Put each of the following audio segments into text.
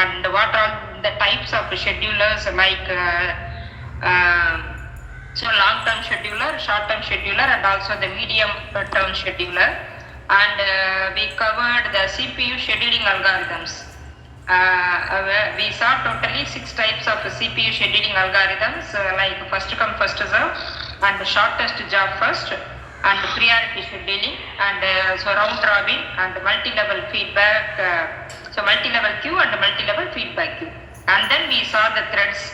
and what are the types of schedulers like so long-term scheduler, short-term scheduler, and also the medium-term scheduler. And we covered the CPU scheduling algorithms. We saw totally 6 types of CPU scheduling algorithms like first come first serve, and the shortest job first, and priority scheduling, and so round robin, and multi-level feedback, so multi-level queue and multi-level feedback queue. And then we saw the threads.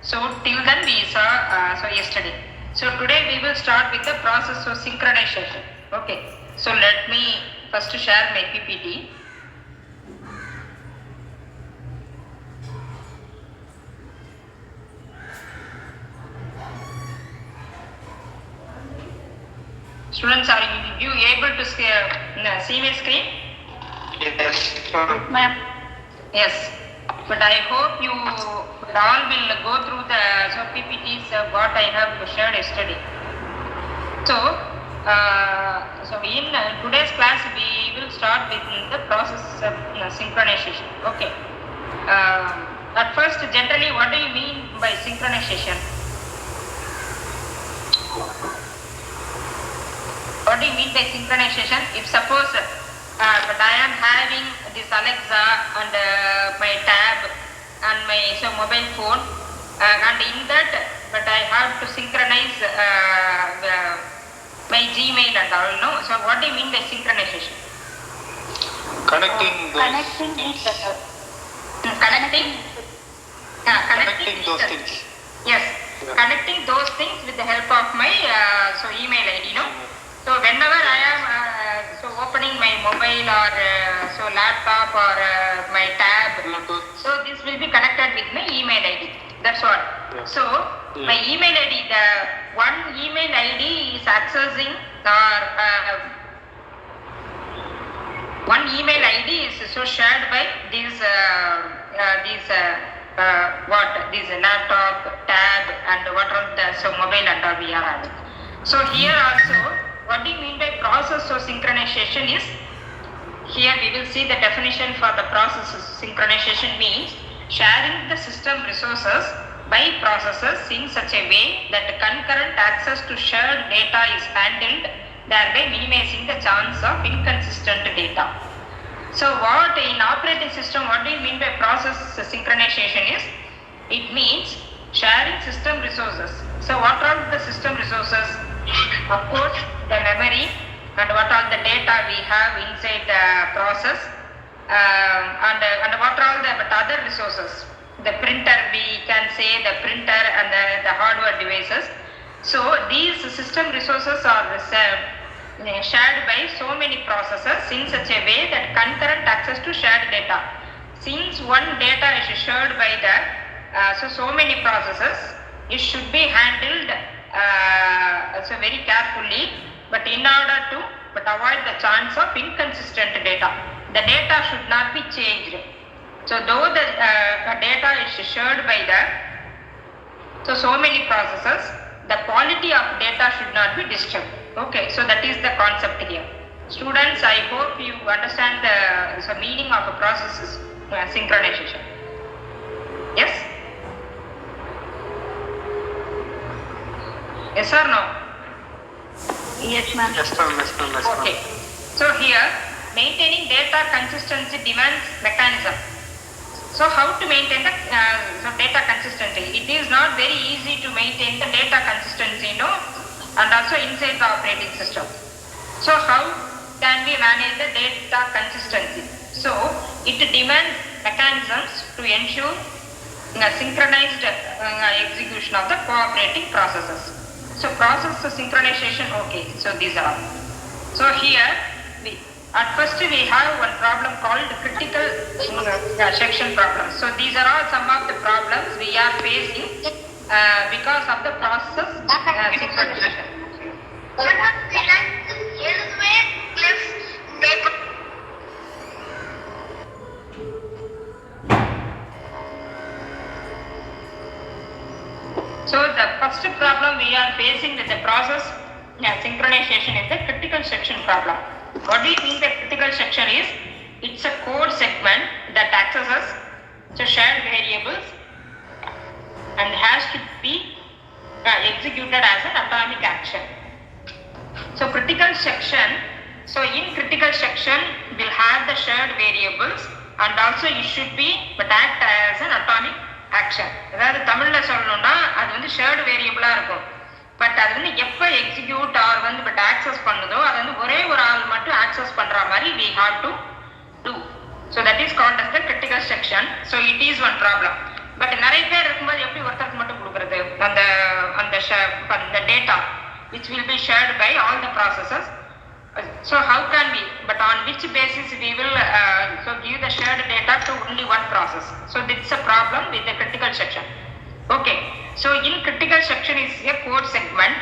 So till then we saw so yesterday. So today we will start with the process of synchronization. Okay. So let me first share my PPT. Students, are you able to see my screen? Yes, ma'am. Yes, but I hope you all will go through the PPTs what I have shared yesterday. So, so in today's class we will start with the process of synchronization. Okay. At first, generally, what do you mean by synchronization? What do you mean by synchronization? If suppose but I am having this Alexa and my tab and my mobile phone, and in that, but I have to synchronize my Gmail and all. No. So what do you mean by synchronization? Connecting each other. Connecting those things. Yes, yeah. Connecting those things with the help of my email ID. No. So whenever I am opening my mobile or laptop or my tab, so this will be connected with my email ID. That's what. Yeah. So my email ID, the one email ID is accessing or one email ID is shared by these laptop, tab, and what are the mobile and all we are having. So here also, what do you mean by process of synchronization is, here we will see the definition for the process of synchronization means sharing the system resources by processes in such a way that concurrent access to shared data is handled, thereby minimizing the chance of inconsistent data. So what in operating system, what do you mean by process synchronization is, it means sharing system resources. So what are the system resources? Of course, the memory and what all the data we have inside the process, and what all the other resources. The printer, we can say the printer and the hardware devices. So these system resources are shared by so many processes in such a way that concurrent access to shared data. Since one data is shared by the so many processes, it should be handled very carefully, but in order to avoid the chance of inconsistent data. The data should not be changed. So though the data is shared by the so many processes, the quality of data should not be disturbed. Okay, so that is the concept here. Students, I hope you understand the meaning of a process synchronization. Yes? Yes or no? Yes, ma'am. Yes, ma'am. Yes, ma'am. Yes, okay. So here, maintaining data consistency demands mechanism. So how to maintain the data consistency? It is not very easy to maintain the data consistency, and also inside the operating system. So how can we manage the data consistency? So it demands mechanisms to ensure synchronized execution of the cooperating processes. So process synchronization, okay, so these are all. So here, at first we have one problem called critical section problems. So these are all some of the problems we are facing because of the process synchronization. So the first problem we are facing with the process synchronization is the critical section problem. What do you mean by critical section is? It's a code segment that accesses So shared variables and has to be executed as an atomic action. So critical section, so in critical section will have the shared variables and also it should be but act as an atomic action. அதாவது தமிழ்ல சொல்லணும்னா அது வந்து shared variable இருக்கும். But அது வந்து எப்ப execute R வந்து பட் ஆக்சஸ் பண்ணுதோ அது வந்து ஒரே ஒரு ஆள் மட்டும் ஆக்சஸ் பண்ற மாதிரி we have to do. So that is called as the critical section. So it is one problem. But நிறைய பேர் இருக்கும்போது எப்படி ஒருத்தருக்கு மட்டும் கொடுக்கறது அந்த அந்த data which will be shared by all the processes. So how can we, but on which basis we will so give the shared data to only one process? So it's a problem with the critical section. Okay, so in critical section is a code segment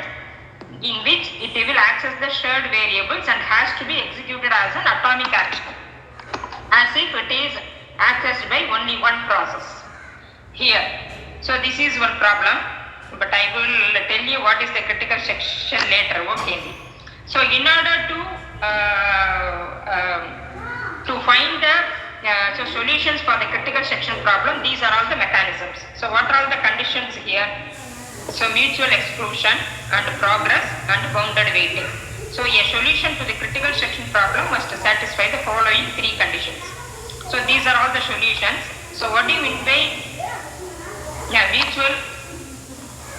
in which it will access the shared variables and has to be executed as an atomic action as if it is accessed by only one process here. So this is one problem, but I will tell you what is the critical section later. Okay, so in order to find the so solutions for the critical section problem, these are all the mechanisms. So what are all the conditions here? So mutual exclusion and progress and bounded weighting. So a solution to the critical section problem must satisfy the following three conditions. So these are all the solutions. So what do you mean by mutual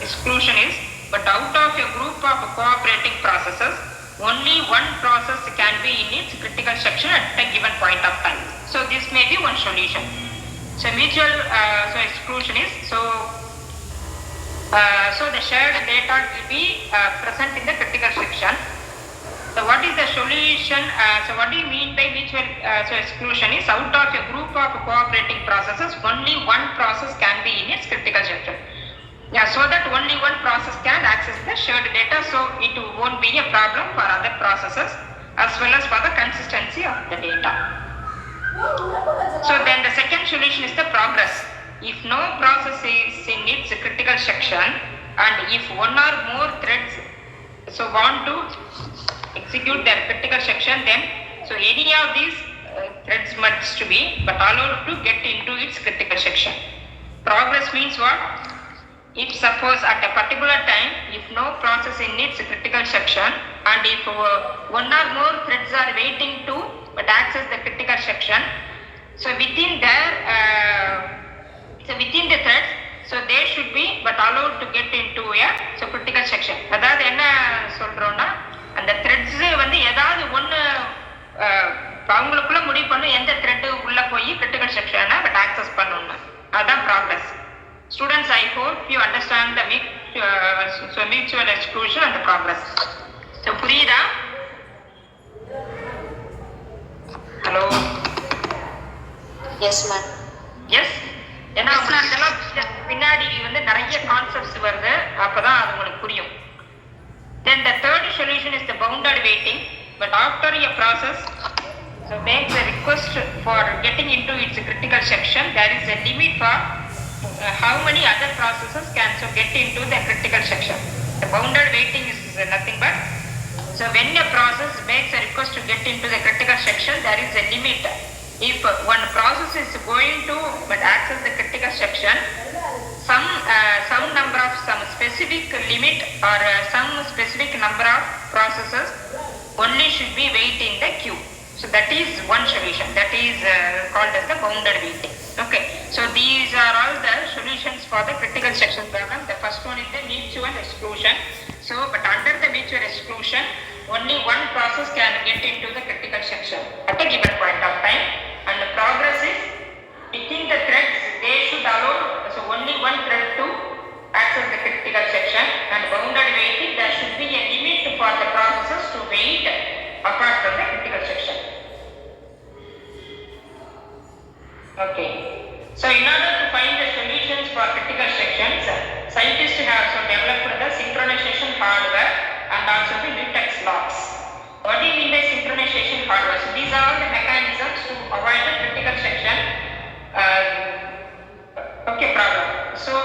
exclusion is, but out of a group of cooperating processes, only one process can be in its critical section at a given point of time. So this may be one solution. So mutual so exclusion is, so the shared data will be present in the critical section. So what is the solution? So what do you mean by mutual so exclusion is, out of a group of cooperating processes, only one process can be in its critical section. Yeah, so that only one process can access the shared data, so it won't be a problem for other processes as well as for the consistency of the data. So then the second solution is the progress. If no process is in its critical section and if one or more threads so want to execute their critical section, then so any of these threads must be but allowed to get into its critical section. Progress means what? If suppose at a particular time, if no process in its critical section and if one or more threads are waiting to but access the critical section, so within their within the threads, so they should be but allowed to get into a so critical section. அதாவது என்ன சொல்றோம்னா அந்த threads வந்து ஏதாவது ஒன்னு அவங்களுக்குள்ள முடிவு பண்ண எந்த thread உள்ள போய் critical section but access பண்ணனும். அதான் progress. Students, I hope you understand the mutual exclusion and the progress. So புரியுதா? Hello. Yes, ma'am. Yes. ஏன்னா இதெல்லாம் பின்னாடி வந்து நிறைய கான்செப்ட்ஸ் வருது, அப்பதான் அது உங்களுக்கு புரியும். Then the third solution is the bounded weighting, but after a process so makes a request for getting into its critical section, there is a limit for how many other processes can so get into the critical section. The bounded weighting is nothing but, so when a process makes a request to get into the critical section, there is a limit. If one process is going to but access the critical section, some number of some specific limit or some specific number of processes only should be wait in the queue. So that is one solution, that is called as the bounded weighting. Okay, so these are all the solutions for the critical section problem. The first one is the mutual exclusion. So but under the mutual exclusion, only one process can get into the critical section at a given point of time, and the progress is within the threads they should allow so only one thread to access the critical section, and bounded weighting there should be a limit for the processes to wait apart from the critical section. Okay, so in order to find the solutions for critical sections, scientists have so developed the synchronization hardware and also the mutex locks. What do you mean by synchronization hardware? So these are all the mechanisms to avoid the critical section problem. So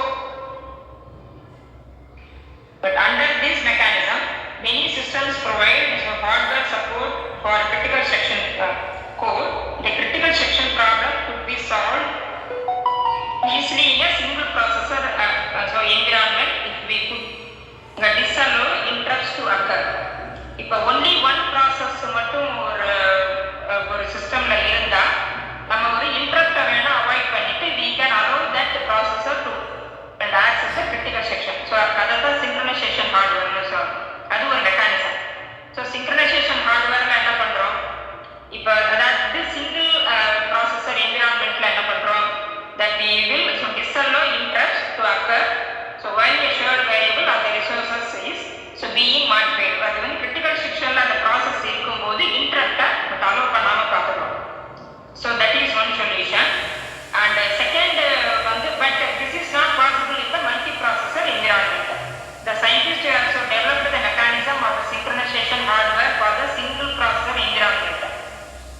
but under this mechanism, many systems provide so hardware support for critical section code. The critical section problem could be solved இப்போ only one process மட்டும் ஒரு சிஸ்டம்ல இருந்தா நம்ம ஒரு இன்டரப்டை வேணா avoid பண்ணிட்டு we can allow that processor to and access the critical section. So அதான் சிங்க்ரனைசேஷன் ஹார்ட்வேர்னு அது ஒரு மெக்கானிசம். ஸோ சிங்க்ரனைசேஷன் ஹார்ட்வேர்ல என்ன பண்றோம், இப்போ அதாவது சிங்கிள் ப்ராசஸர் என்விரான்மெண்ட்ல என்ன பண்றோம், that we will disallow interrupts to occur. So while a shared variable or the resources is being modified. அது வந்து கிரிட்டிக்கல் செக்ஷன்ல அந்த ப்ராசஸ் இருக்கும்போது இன்டரப்டை அலோ பண்ணாம பார்த்துக்கிறோம். So that is one solution. And second வந்து but this is not possible in the multiprocessor environment. The scientists have also developed the mechanism of the synchronization hardware for the single processor environment,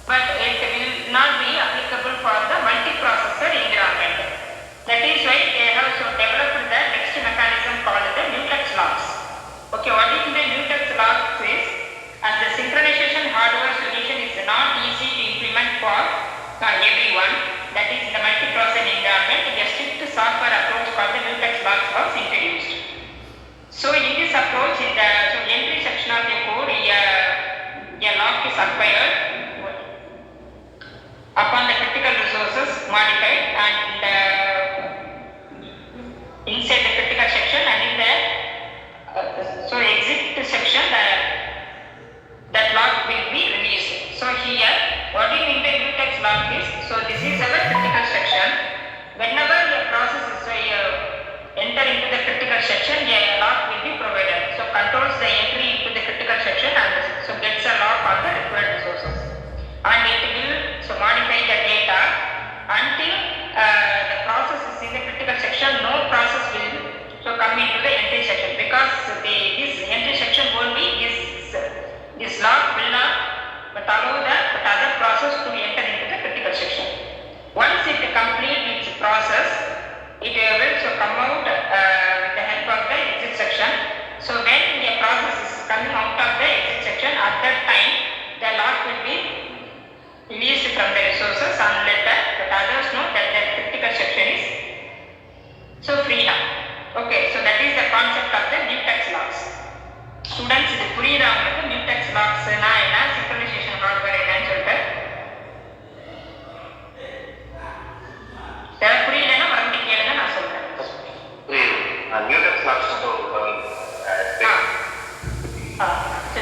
but it will not be applicable for the multiprocessor environment. That is why they have also developed the next mechanism called the mutex locks. Okay, what is the mutex locks is, as the synchronization hardware solution is not easy to implement for everyone, that is in the multiprocessor environment, a strict software approach called the mutex locks was introduced. So in this approach, in the entry section of the code, a lock is acquired upon the critical resources modified and inside the critical section, and in the exit section that lock will be released. So here what do you mean by mutex lock is, so this is our critical section. Whenever a process is enter into the critical section, a lock will be provided. So controls the entry into the critical section and so gets a lock on the required resources, and it will modify the data until the process is in the critical section. No process will come into the entry section, because this entry section won't be this lock will not but allow the other process to enter into the critical section. Once it completes its process, it will come out with the help of the exit section. So when a process is coming out of the exit section, at that time the lock will be released from the resources and let the others know that the critical section is free now. Okay, so that is the concept of the mutex locks. Students, இது புரியுதா உங்களுக்கு? mutex locks னா என்ன, synchronization hardware என்னன்னு சொல்லிட்டு புரியலன்னா மறுபடியும் கேளுங்க, நான் சொல்றேன். mutex locks so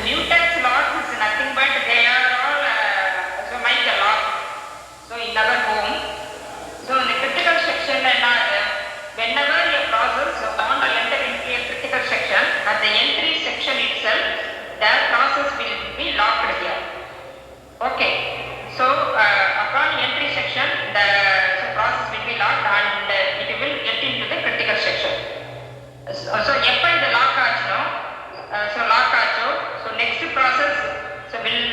mutex locks is nothing but they are all like a lock. So in our home, so in the critical section la enna adu, whenever a process want to enter into a critical section, at the entry section itself the process will be locked here. Okay, so upon entry section the process will be locked and it will get into the critical section. So எப்ப இது lock ஆச்சுனோ, lock ஆச்சோ, so next process will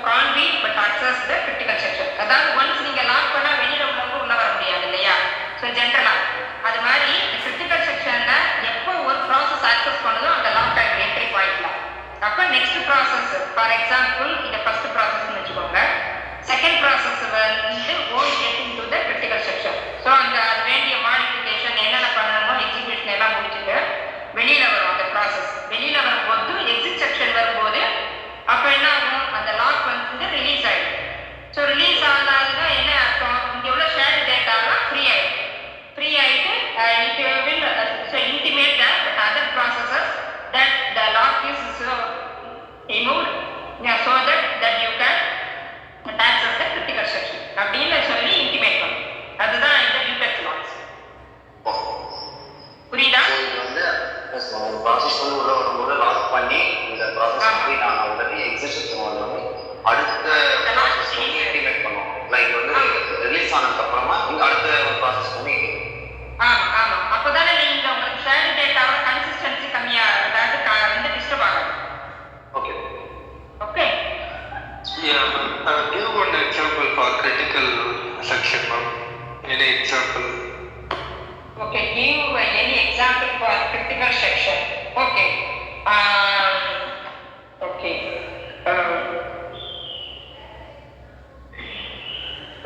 can't be but access the critical section. அதாவது once நீங்க lock பண்ணா வெளியில உள்ளவங்க உள்ள வர முடியாது இல்லையா? so ஜெனரலா அது மாதிரி கிரிட்டிக்கல் செக்ஷன்ல எப்போ ஒரு ப்ராசஸ் ஆக்சஸ் பண்ணுதோ அந்த லாக் டைம் என்ட்ரி பாயிண்ட்ல, அப்ப நெக்ஸ்ட் ப்ராசஸ், ஃபார் எக்ஸாம்பிள் இத ஃபர்ஸ்ட் ப்ராசஸ்னு வெச்சுக்கோங்க, செகண்ட் ப்ராசஸ் வந்து won't get into the critical section. so அந்த அது வேண்டிய மாடிஃபிகேஷன் என்னென்ன பண்ணணுமோ எக்ஸிகியூஷன் எல்லாம் முடிச்சிட்டு வெளியில வரும் அந்த ப்ராசஸ். வெளியில வரும்போது எக்ஸிட் செக்ஷன் வரும்போது அப்ப என்ன ஆகும், அந்த லாக் வந்து ரிலீஸ் ஆயிடும். ஸோ ரிலீஸ் ஆனாதுன்னா என்ன அர்த்தம், இங்க உள்ள ஷேர்டு டேட்டாலாம் ஃப்ரீ ஆயிடும். ஃப்ரீ ஆயிட்டு it will intimate the other processes that the lock is removed, so that you can access the critical section அப்படின்னு சொல்லி இன்டிமேட் பண்ணும். அதுதான் இந்த mutex locks. புரியுதா? இது வந்து ஒரு ப்ராசஸ் வந்து உள்ள வரும்போது லாக் பண்ணி இந்த ப்ராசஸ் வந்து நான் ஆல்ரெடி எக்ஸிட் செக்ஷன் வந்தோடனே அடுத்த ப்ராசஸ் வந்து இன்டிமேட் பண்ணுவோம். லைக் வந்து ரிலீஸ் ஆனதுக்கு அப்புறமா இங்க அடுத்த ஒரு ப்ராசஸ் வந்து ஆமா அப்பதானே நீங்க உங்களுக்கு ஷேர்டு டேட்டாவோட கன்சிஸ்டன்சி கம்மியா அதாவது வந்து டிஸ்டர்ப் ஆகும். Okay Yeah, give one example for critical section, ma'am. Any example? Okay, give any example for critical section. Okay.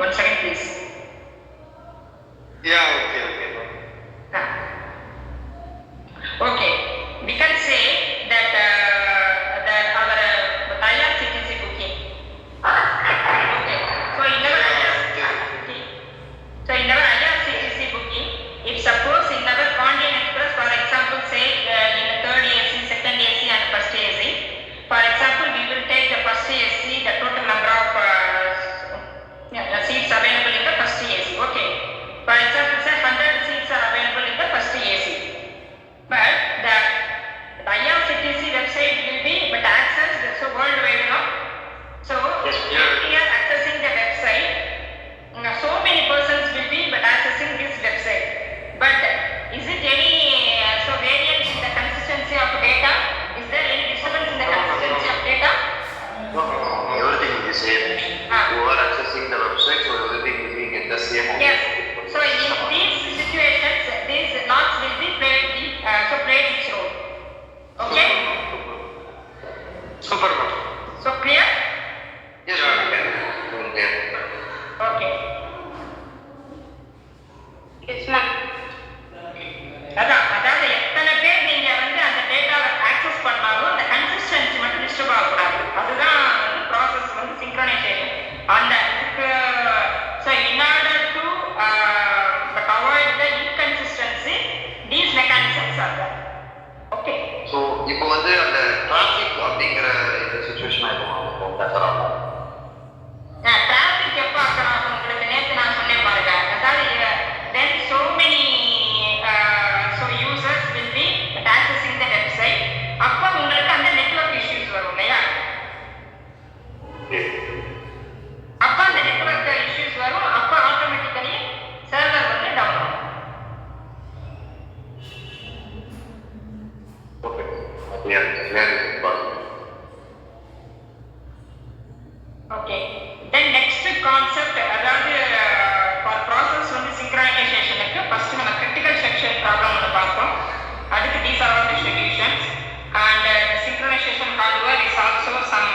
One second, please. Yeah, okay. Okay, we can say that the occur ஆகும். Traffic எப்போ occur ஆகும் உங்களுக்கு நேற்று நான் சொன்னேன் பாருங்க. அதாவது then so many so users will be accessing the website. அப்போ உங்களுக்கு அந்த நெட்வொர்க் இஷ்யூஸ் வரும் இல்லையா? அப்போ அந்த நெட்வொர்க் இஷ்யூஸ் வரும். அப்போ ஆட்டோமேட்டிக்கலி சர்வர் வந்து டவுன் ஆகும். Okay. Clear. Okay. Then next concept, அதாவது for process வந்து synchronization-க்கு first நம்ம critical section problem ஒன்று பார்த்தோம். அதுக்கு these are all the solutions and the synchronization hardware is also some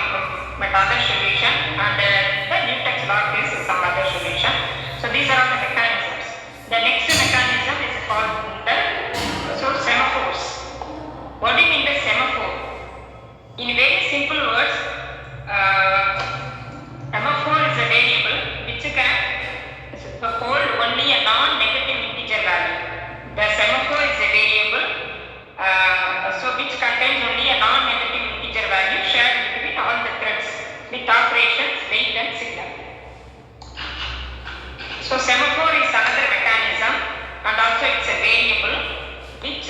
other solution and the mutex lock is some other solution. So these are all the mechanisms. The next mechanism is called the semaphores. What do you mean by semaphore? In very simple words, semaphore is a variable which can hold only a non-negative integer value. The semaphore is a variable so which contains only a non-negative integer value shared between all the threads with operations, weight and signal. So semaphore is another mechanism and also it's a variable which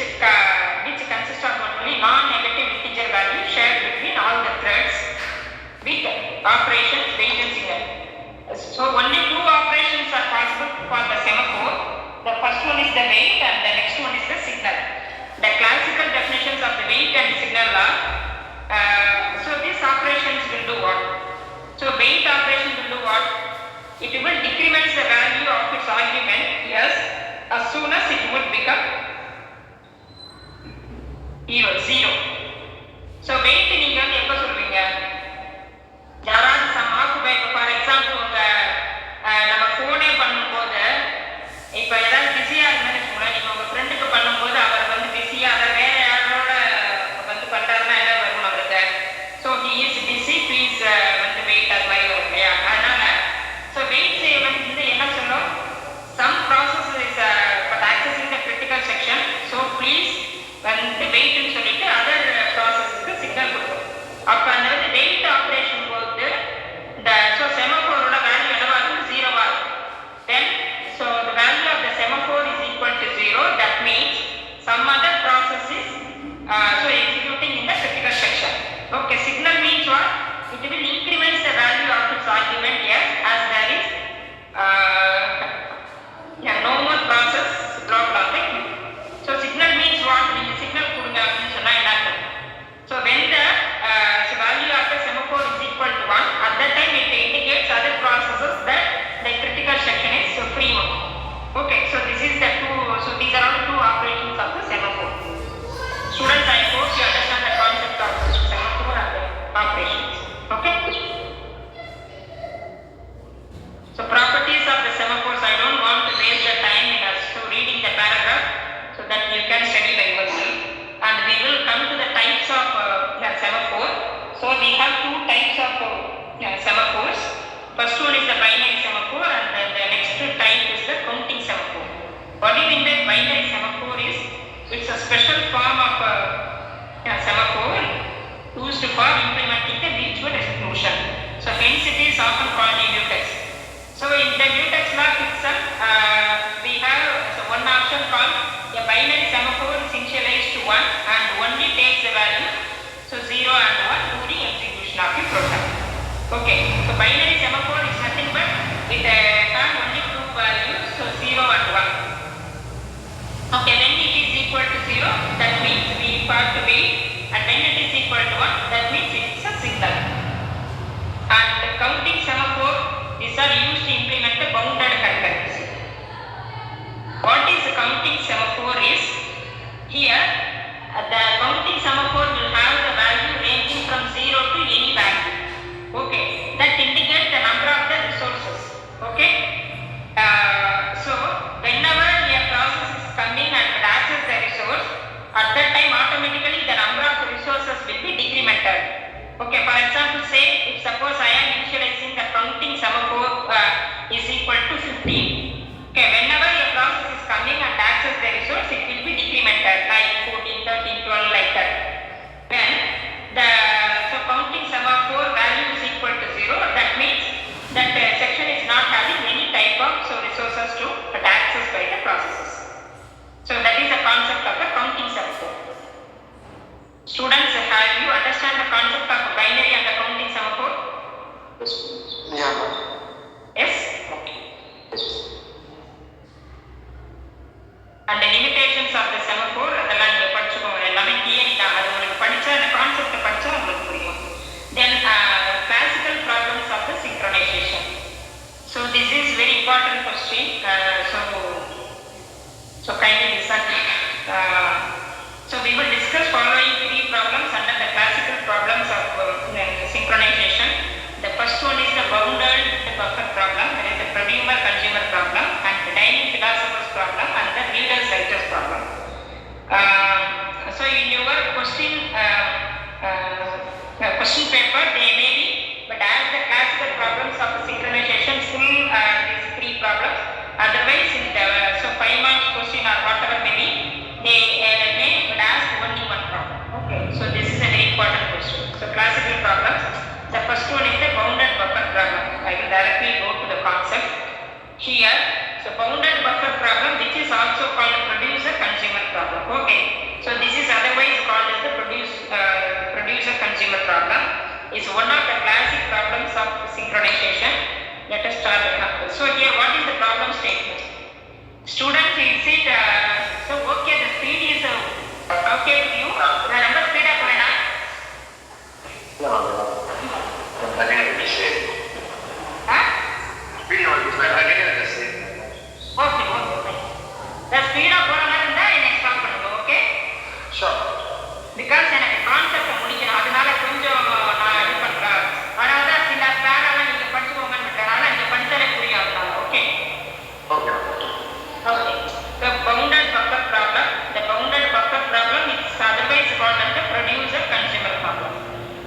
consists of only non-negative integer value shared between all the threads with operations, weight and signal. So only two operations are possible for the semaphore. The first one is the weight and the next one is the signal. The classical definitions of the weight and signal are so these operations will do what? So weight operation will do what? It will decrement the value of its argument as soon as it would become zero. So weight நீங்க வந்து எப்ப சொல்வீங்க? யாராவது for example நம்ம ஃபோனே பண்ணும்போது இப்போ ஏதாவது பிஸியாக இருந்தாலும் வச்சுக்கோங்களேன், நீங்கள் உங்கள் ஃப்ரெண்டுக்கு பண்ணும்போது அவர் வந்து பிஸியாக அதை வேற யாரோட வந்து பண்ணுறாருன்னா என்ன வரும் அவருக்கு? So he is busy please வந்து வெயிட் அது மாதிரி வரும் இல்லையா? அதனால ஸோ வெயிட் வந்து என்ன சொல்லும்? Some process is but accessing the critical section so please வந்து வெயிட்னு சொல்லிட்டு அதர் ப்ராசஸ்க்கு சிக்னல் கொடுக்கும். அப்போ அந்த வந்து வெயிட் ஆப்ரேஷன் போது so semaphore value என்னவா இருக்கும்? 0 ஆ இருக்கும். Then so the value of the semaphore is equal to 0. That means some other process is so executing in the critical section. Okay, signal means what? It will increment the value of its argument as there is no more process blocked on the queue. So signal means what? நீங்க signal கொடுங்க அப்படின்னு சொன்னா என்ன ஆகும்? So when the value of the semaphore is equal to 1, at that time it indicates other processes that the critical section is free mode. Okay, so this is the these are all the two operations of the semaphore. Students, I hope you understand the concept of the semaphore and the operations. Okay. So properties of the semaphores, I don't want to waste the time in us to reading the paragraph so that you can study by yourself. And we will come to the types of semaphore. So we have two types of semaphores. First one is the binary semaphore and then the next type is the counting semaphore. What do you mean by binary semaphore is? It's a special form of semaphore used for implementing the mutual exclusion. So hence it is often called a mutex. So in the mutex lock itself, we have one option called a binary semaphore is initialized to 1 and only takes the value so 0 and 1 during execution of the program. Okay, so binary semaphore is nothing but it have only two values, so 0 and 1. Okay, when it is equal to 0, that means we have to wait, and when it is equal to 1, that means it is a signal. And the counting semaphore, these are used to implement the bounded concurrency. What is the counting semaphore is? Here, the counting semaphore will have the value ranging from 0 to any value. Okay, that indicates the number of the resources. Okay, so whenever a process is coming and access the resource, at that time automatically the number of resources will be decremented. Okay, for example, say if suppose I am initializing the counting semaphore is equal to 15. Okay, whenever a process is coming and access the resource, it will be decremented like 14, 13, 12 like that. When the counting semaphore value is equal concept of a counting semaphore? Students, have you understand the concept of binary and the counting semaphore? Yes. Yeah, ma'am. Yes? Okay. Yes. And the limitations of the semaphore, அதெல்லாம் நீங்க படிச்சுக்கோங்க. எல்லாமே theory தான். அது உங்களுக்கு படிச்சா அந்த concept படிச்சா உங்களுக்கு புரியும். Then classical problems of the synchronization. So this is very important question. So kindly listen. So we will discuss following 3 problems under the classical problems of synchronization. The first one is the bounded buffer problem. There is the producer-consumer problem and the dining philosopher's problem and the reader-writer's problem. So in your question paper they may be, but as the classical problems of synchronization full these 3 problems. Otherwise in the 5 marks question or whatever may be, they may ask only one problem. Okay, so this is a very important question. So classical problems. The first one is the bounded buffer problem. I will directly go to the concept here. So bounded buffer problem, which is also called producer-consumer problem. Okay, so this is otherwise called as the producer-consumer problem. Is one of the classic problems of synchronization. Let us start. So here, what is the problem statement? Students, is it so okay? The speed is okay with you? The number speed up right now? No. I think it's the same. Huh? Speed on this, I think it's the same. Okay. The speed up போற மாதிரி இருந்தா என்னை stop பண்ணுங்க. Okay? Sure. Because எனக்கு concept முடிக்கணும். அதனால கொஞ்சம் நான் இது பண்றேன். அதனால தான் சில பேரெல்லாம் நீங்க படிச்சுக்கோங்கன்னு விட்டனால இங்க படிச்சாலே புரியும் அதனால. Okay? Okay. Okay. The bounded buffer problem. The bounded buffer problem is otherwise called as the producer-consumer problem.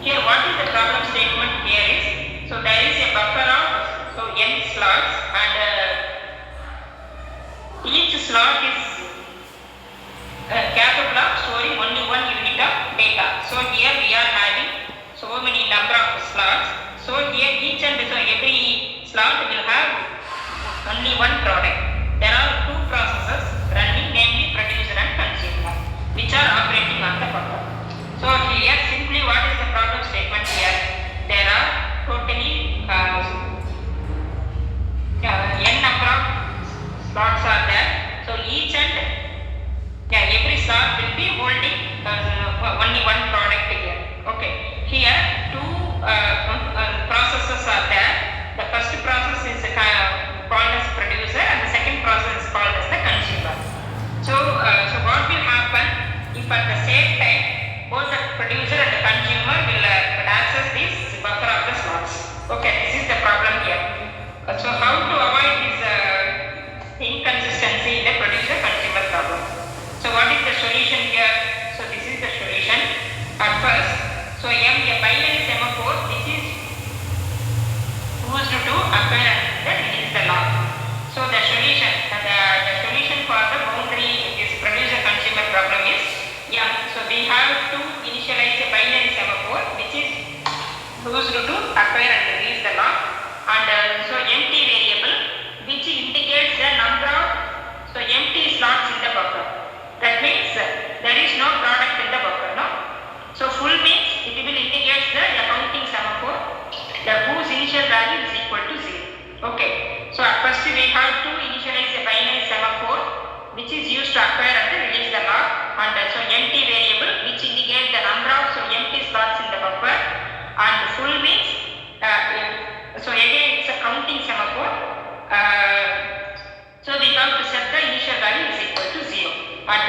Here, what is the problem statement here is, so there is a buffer of n slots and each slot is capable of storing only 1 unit of data. So here we are having so many number of slots. So here each and so every slot will have only one product. There are 2 processes running, namely producer and consumer, which are operating on the buffer. So here simply what is the problem statement here? There are totally n number of slots are there. So each and every slot will be holding only one product here. Okay. Here 2 processes are there. The first process is called as producer and the second process is called as the consumer. So what will happen if at the same time both the producer and the consumer will access this buffer of the slots? Okay, this is the problem here. So how to avoid this inconsistency in the producer-consumer problem? So what is the solution here? So this is the solution. At first, so a binary semaphore, this is used to occur and then release the lock. So the solution for the boundary this producer-consumer problem is so we have to initialize a binary semaphore which is used to occur and release the lock, and so empty variable which indicates the number of empty slots in the buffer. That means there is no product in the buffer, no? So full means it will indicate the counting semaphore whose initial value is equal to 0. Okay. So at first we have to initialize a binary semaphore which is used to occur and release the lock, and so empty variable which indicates the number of empty slots in the buffer, and full means so again it's a counting semaphore. So we have to set the initial value is equal to 0. At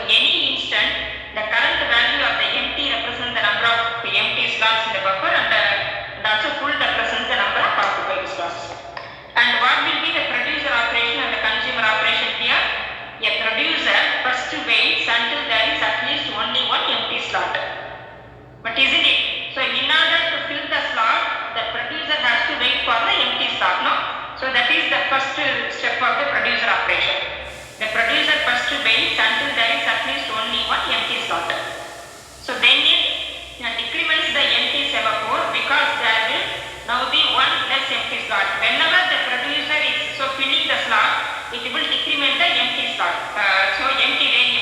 any instant, the current value of the empty represents the number of empty slots in the buffer, and also full represents the number of occupied slots. And what will be the producer operation and the consumer operation here? A producer first waits until there is at least only one empty slot. But isn't it? So in order to fill the slot, the producer has to wait for the empty slot, no? So that is the first step of the producer operation. The producer first waits until there is at least only one empty slot. So then it decrements the empty semaphore because there will now be one less empty slot. Whenever the producer is filling the slot, it will decrement the empty slot. So empty variable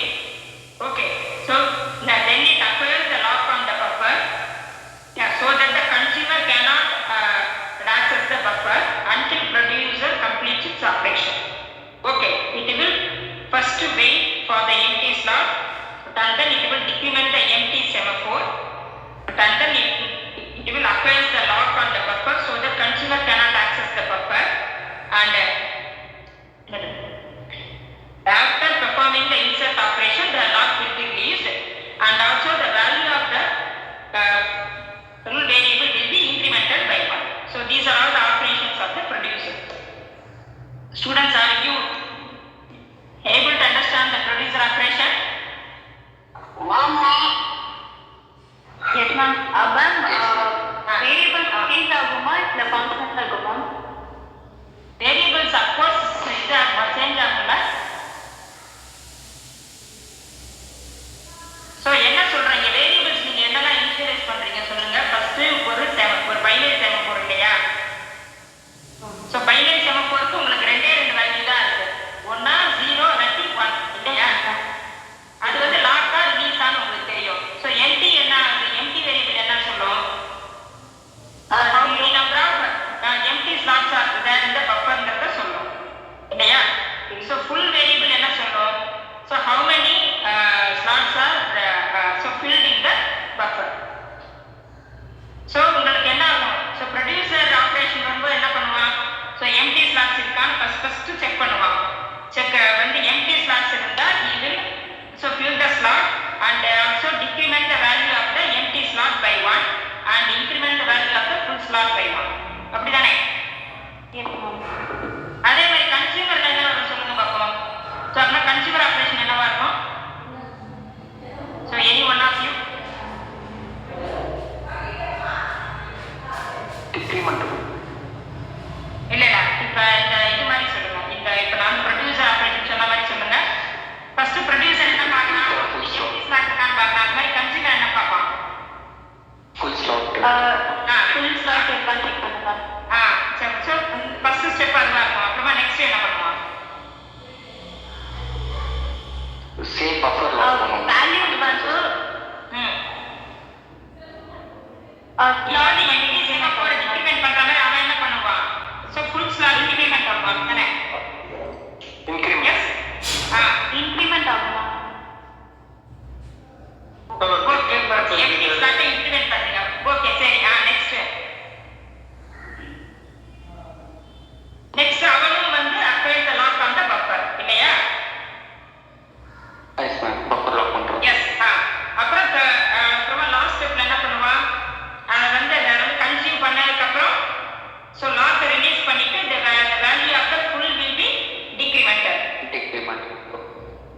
and then it will decrement the empty semaphore, and then it will acquire the lock on the buffer so the consumer cannot access the buffer, and after performing the insert operation the lock will be released, and also the value of the full variable will be incremented by 1. So these are all the operations of the producer. Students, are you able to understand the producer operation? Yes ma'am. Variables change ஆகுமா இல்ல constant ஆகுமா? Variables of course change ஆகும்ல. So என்ன சொல்றீங்க, variables நீங்க என்னெல்லாம் initialise பண்றீங்க சொல்லுங்க. ஃபர்ஸ்ட் ஒரு பைனரி செமாஃபோர் இல்லையா? சோ பைனரி செமாஃபோருக்கு உங்களுக்கு ரெண்டே வேல்யூ தான் இருக்கு, ஒண்ணா 0 இல்லாட்டி 1 இல்லையா? அது வந்து லாக்கா ரிலீஸான்னு உங்களுக்கு தெரியும். சோ எம்டி என்ன ஆகுது, எம்டி வேரியபிள் என்ன சொல்லும், how many number of empty slots are there in the bufferங்கறத சொல்லும் இல்லையா? சோ full variable என்ன சொல்லும், so how many slots are so filled in the buffer. so உங்களுக்கு என்ன ஆகும், so producer operation வரும்போது என்ன பண்ணுவான், so empty slots இருக்கான்னு first செக் பண்ணுவான். செக் வந்து empty slots இருந்தா he will so fill the slot and also decrement the value of the empty slot by 1 and increment the value of the full slot by 1. அப்படிதானே? Yes ma'am. அதே மாதிரி கன்சியூமர்ல என்ன வரும் சொல்லுங்க பாப்போம். சோ அப்ப கன்சியூமர் ஆபரேஷன் என்னவா இருக்கும், so any one of you decrement இல்ல இப்ப இந்த இது மாதிரி சொல்லுங்க, இந்த இப்ப நான் ப்ரொடியூசர் ஆபரேஷன் சொன்ன மாதிரி சொல்லுங்க. ஃபர்ஸ்ட் ப்ரொடியூசர் என்ன பார்க்கறான், எப்படி ஸ்லாட் இருக்கான்னு பார்க்கறான். அது மாதிரி கன்சியூமர் என்ன பார்ப்பான், full slot ஃபுல் ஸ்லாட் இருக்கான்னு செக் பண்ணுங்க. சரி. சோ ஃபர்ஸ்ட் ஸ்டெப் அதுவா இருக்கும். அப்புறமா நெக்ஸ்ட் என்ன பண்ணுவான், same buffer lock பண்ணுவோம். வேல்யூ வந்து ஸ்லாட் எம்டி செமாஃபோர் டிக்ரிமெண்ட் பண்ற மாதிரி அவன் என்ன பண்ணுவான், சோ ஃபுல் ஸ்லாட் டிக்ரிமெண்ட் பண்ணுவான் தானே? increment எஸ் இன்க்ரிமெண்ட் ஆகுமா? ஓகே எம்டி ஸ்லாட் இன்க்ரிமெண்ட் பண்ணுங்க. ஓகே சரி. நெக்ஸ்ட் அவனும் வந்து acquire the lock on the buffer இல்லையா? yes ma'am, buffer lock பண்றோம். எஸ் அப்புறம் லாஸ்ட் ஸ்டெப்ல என்ன பண்ணுவான், அதை வந்து கன்சியூம் பண்ணதுக்கு அப்புறம் சோ லாக் ரிலீஸ் பண்ணிட்டு the value of the full will be decremented decrement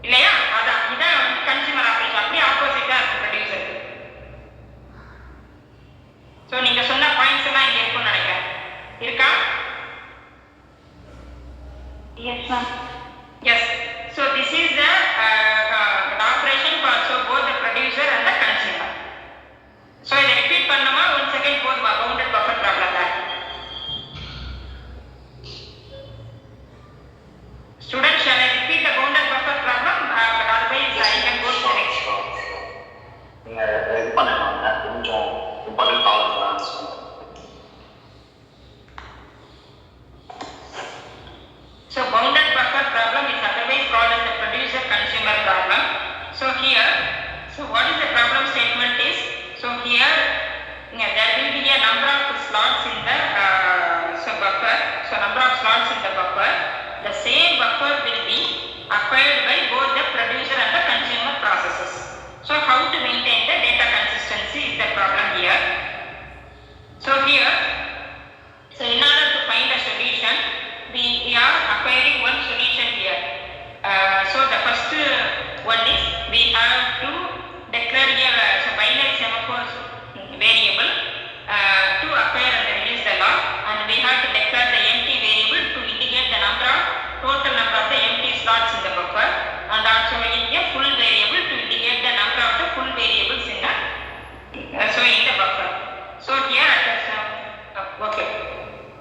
இல்லையா? அதான் இதான் வந்து கன்சியூமர் ஆபரேஷன். அப்படியே ஆப்போசிட்டா இருக்கு ப்ரொடியூசருக்கு. சோ நீங்க சொன்ன பாயிண்ட்ஸ் எல்லாம் இங்க இருக்கும்னு நினைக்கிறேன். இருக்கா? Yes ma'am. Yes. So this is the operation for so both the producer and the consumer. So இதை repeat பண்ணோமா once again போதுமா, bounded buffer problem தான். Students, shall I repeat the bounded buffer problem? But otherwise I can go to the next. நீங்க இது பண்ணலாம்ங்க, கொஞ்சம் important topics. So bounded buffer problem is otherwise called as the producer consumer problem. So here, so what is the problem statement is, so here there will be a number of slots in the buffer. So number of slots in the buffer, the same buffer will be acquired by both the producer and the consumer processes. So how to maintain the data consistency is the problem here. So here, so in order to find a solution, we are acquiring one solution here. So the first one is we have to declare a binary semaphore variable to acquire and release the lock, and we have to declare the empty variable to indicate the total number of the empty slots in the buffer, and also a full variable to indicate the number of the full variables in the in the buffer. So here okay.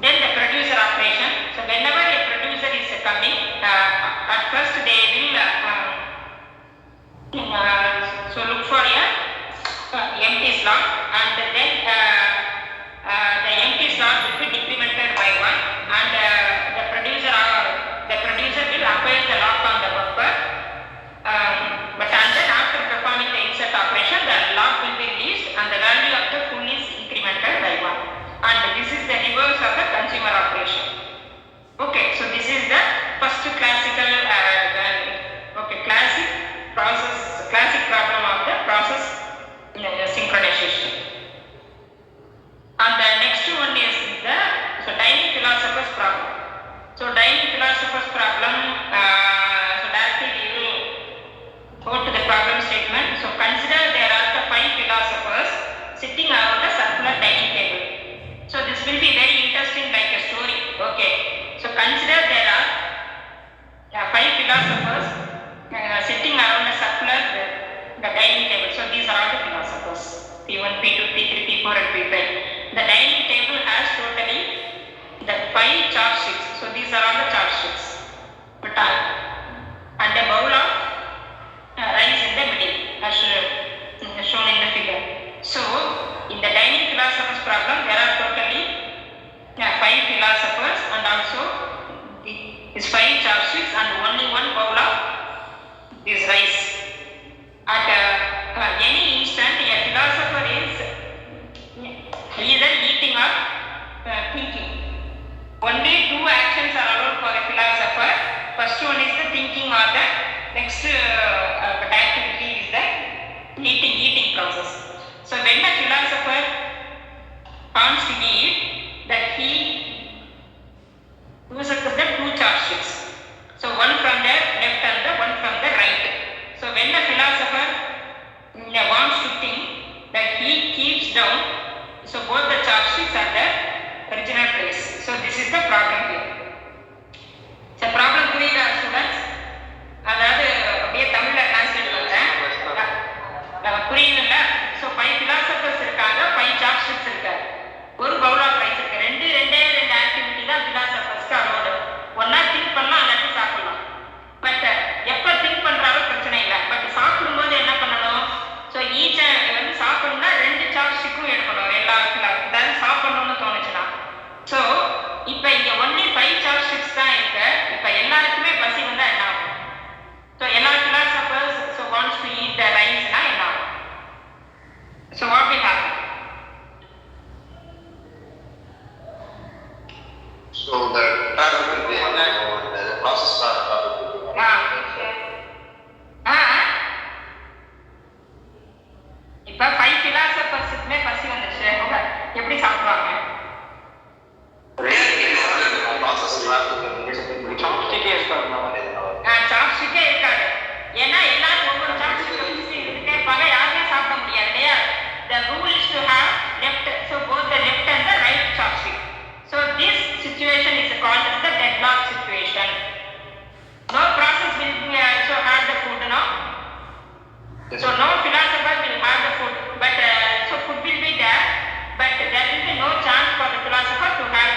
Then the producer operation. So whenever a producer is coming, at first they will so look for a empty slot, and then the empty slot will be decremented by 1, and the producer will acquire the lock on the buffer. But and then after performing P1, P2, P3, P4 and P5. The dining table has totally the 5 chopsticks. So these are all the chopsticks. And a bowl of rice in the middle as shown in the figure. So in the dining philosopher's problem there are totally 5 philosophers and also is 5 chopsticks and only one bowl of this rice. At any instant a philosopher is either eating or thinking. Only 2 actions are allowed for a philosopher. First one is the thinking or the next activity is the eating process. So when a philosopher wants to eat, that he uses the 2 chopsticks. So one from the left and the one from the right. So when a philosopher wants to think, that he keeps down, so both the chopsticks are the original place. So this is the problem here. So problem புரியுதா students? அதாவது அப்படியே தமிழ்ல translate பண்றேன். புரியுதுல்ல? So 5 philosophers இருக்காங்க, 5 chopsticks இருக்கு. ஒரு bowl of rice இருக்கு. ரெண்டே ஆக்டிவிட்டி தான் philosophers-க்கு allowed. ஒண்ணா திங்க் பண்ணலாம் அல்லது சாப்பிடலாம். பட் எப்ப திங்க் பண்றாலும் பிரச்சனை இல்லை. பட் சாப்பிடும்போது என்ன பண்ணணும்? ஸோ ஈச் வந்து சாப்பிடணும்னா 2 சாப்ஸ்டிக்கும் எடுக்கணும். எல்லா அதாவது சாப்பிடணும்னு தோணுச்சுன்னா. ஸோ இப்போ இங்கே ஒன்லி 5 சாப்ஸ்டிக்ஸ் தான் இருக்கு. இப்போ எல்லாருக்குமே பசி வந்தா என்ன ஆகும்? ஸோ எல்லா philosophers so wants to eat the ரைஸ்னா என்ன ஆகும்? So what will happen? So the process start. இப்ப 5 philosophers-க்குமே பசி வந்துச்சு. எப்படி சாப்பிடுவாங்க? சாப்ஸ்டிக்கே இருக்காது. ஏன்னா எல்லாரும் ஒவ்வொரு சாப்ஸ்டிக் வச்சு இருந்துட்டே இருப்பாங்க. யாருமே சாப்பிட முடியாது இல்லையா? The rule is to have left, so both the left and the right chopstick. So this situation is called as the deadlock situation. No process will so have the food, no? So no philosopher will have the food, but so food will be there, but there will be no chance for the philosopher to have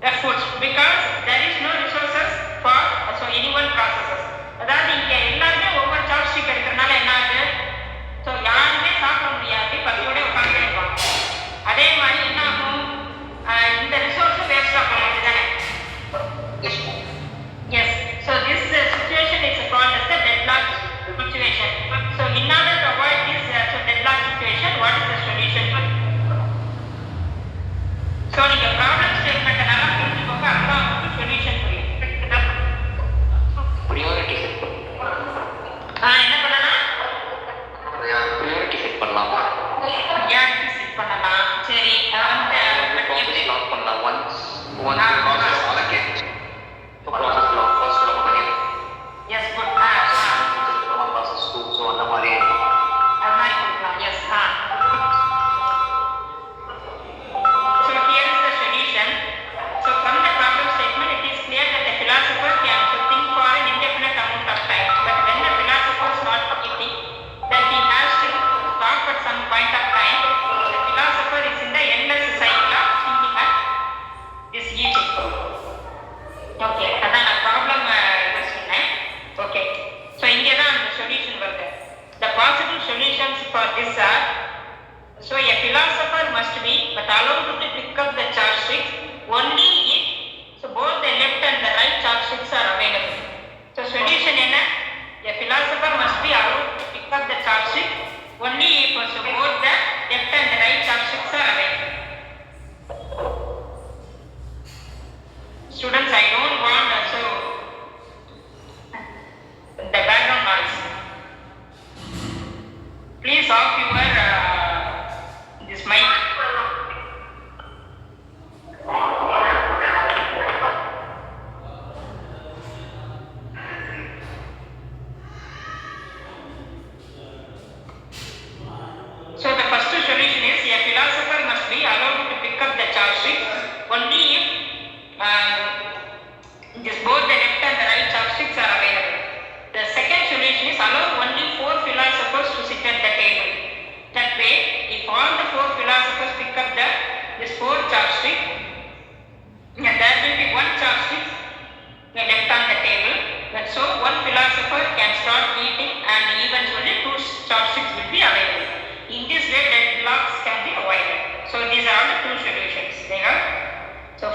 the food because there is no resources for so any one processes. அதாவது இங்க எல்லாருமே ஒவ்வொரு chopstick எடுக்கிறதுனால என்ன ஆகுது? So யாருமே சாப்பிட முடியாது, பசியோட உட்கார்ந்தே இருப்பாங்க. அதே மாதிரி என்ன ஆகும்? இந்த ரிசோர்ஸும் வேஸ்ட் ஆகும் அப்படிதானே? Yes. So this situation is called as the deadlock situation. So in order to avoid this deadlock situation, what is the solution? So நீங்க problem statement நல்லா புரிஞ்சுக்கோங்க. அப்புறம் உங்களுக்கு solution புரியும். Priority set என்ன பண்ணலாம்? Priority set பண்ணலாம். Priority set பண்ணலாம். சரி. அந்த எப்படி ஸ்டார்ட் பண்ணலாம்? once process allocate. Process law first law பண்ணிடலாம். Yes, good. Process 2 so அந்த மாதிரி அது மாதிரி கொடுக்கலாம். Yes. So here is the solution. eating and eventually 2 chopsticks will be available. In this way deadlocks can be avoided. So these are the 2 solutions they have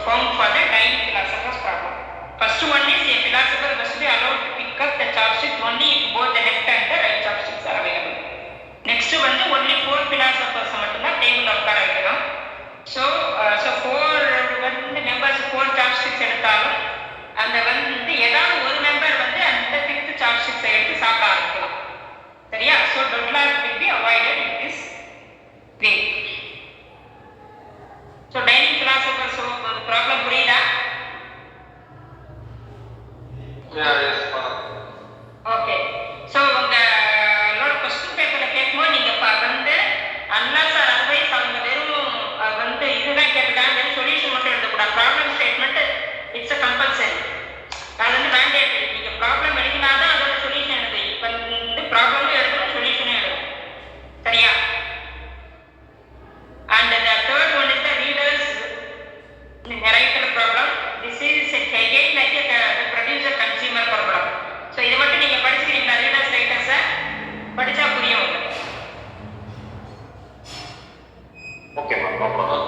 found for the dining philosopher's problem. First one is a philosopher must be allowed to pick up the chopstick only if both the left and the right chopsticks are available. Next வந்து only 4 philosophers மட்டும்தான் டேபிள்ல உட்கார வைக்கணும். So 4 வந்து members 4 chopsticks எடுத்தாலும் அந்த வந்து ஏதாவது ஒரு மெம்பர் வந்து அந்த 5th chopsticks எடுத்து சாப்பிட ஆரம்பிக்கலாம். சரியா? So deadlock will be avoided in this way. So dining philosophers problem புரியுதா? Yes, Okay. So உங்களோட क्वेश्चन பேப்பர்ல கேட்கும்போது நீங்க வந்து unless or otherwise அவங்க வெறும் வந்து இதுதான் கேட்குறாங்க, வெறும் சொல்யூஷன் மட்டும் எழுதக்கூடாது. Problem statement it's a compulsory. அது வந்து மேண்டேட்டரி. நீங்க ப்ராப்ளம் எழுதினாதான் அதோட சொல்யூஷன் எழுது. இப்போ இந்த ப்ராப்ளமும் எழுதணும், சொல்யூஷனும் எழுதணும். சரியா? And the third one is the readers narrator problem. This is again like the producer consumer problem. So இத மட்டும் நீங்க படிச்சிருக்கீங்களா? readers writers படிச்சா புரியும் உங்களுக்கு. Okay ma'am, no problem.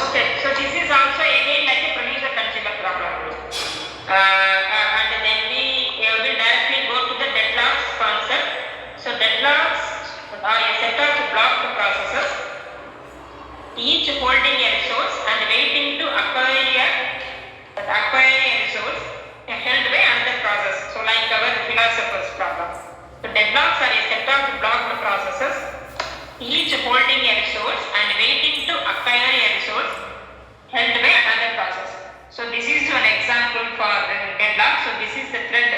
Okay, so this is also again like a producer consumer problem. And then we will directly go to the deadlocks concept. So deadlocks are a set of blocked processes, each holding a resource and waiting to acquire a resource held by another process. So like our philosopher's problem. So deadlocks are a set of blocked processes, each holding a resource and waiting to acquire a resource held by another process. So this is an example for deadlock. So this is the thread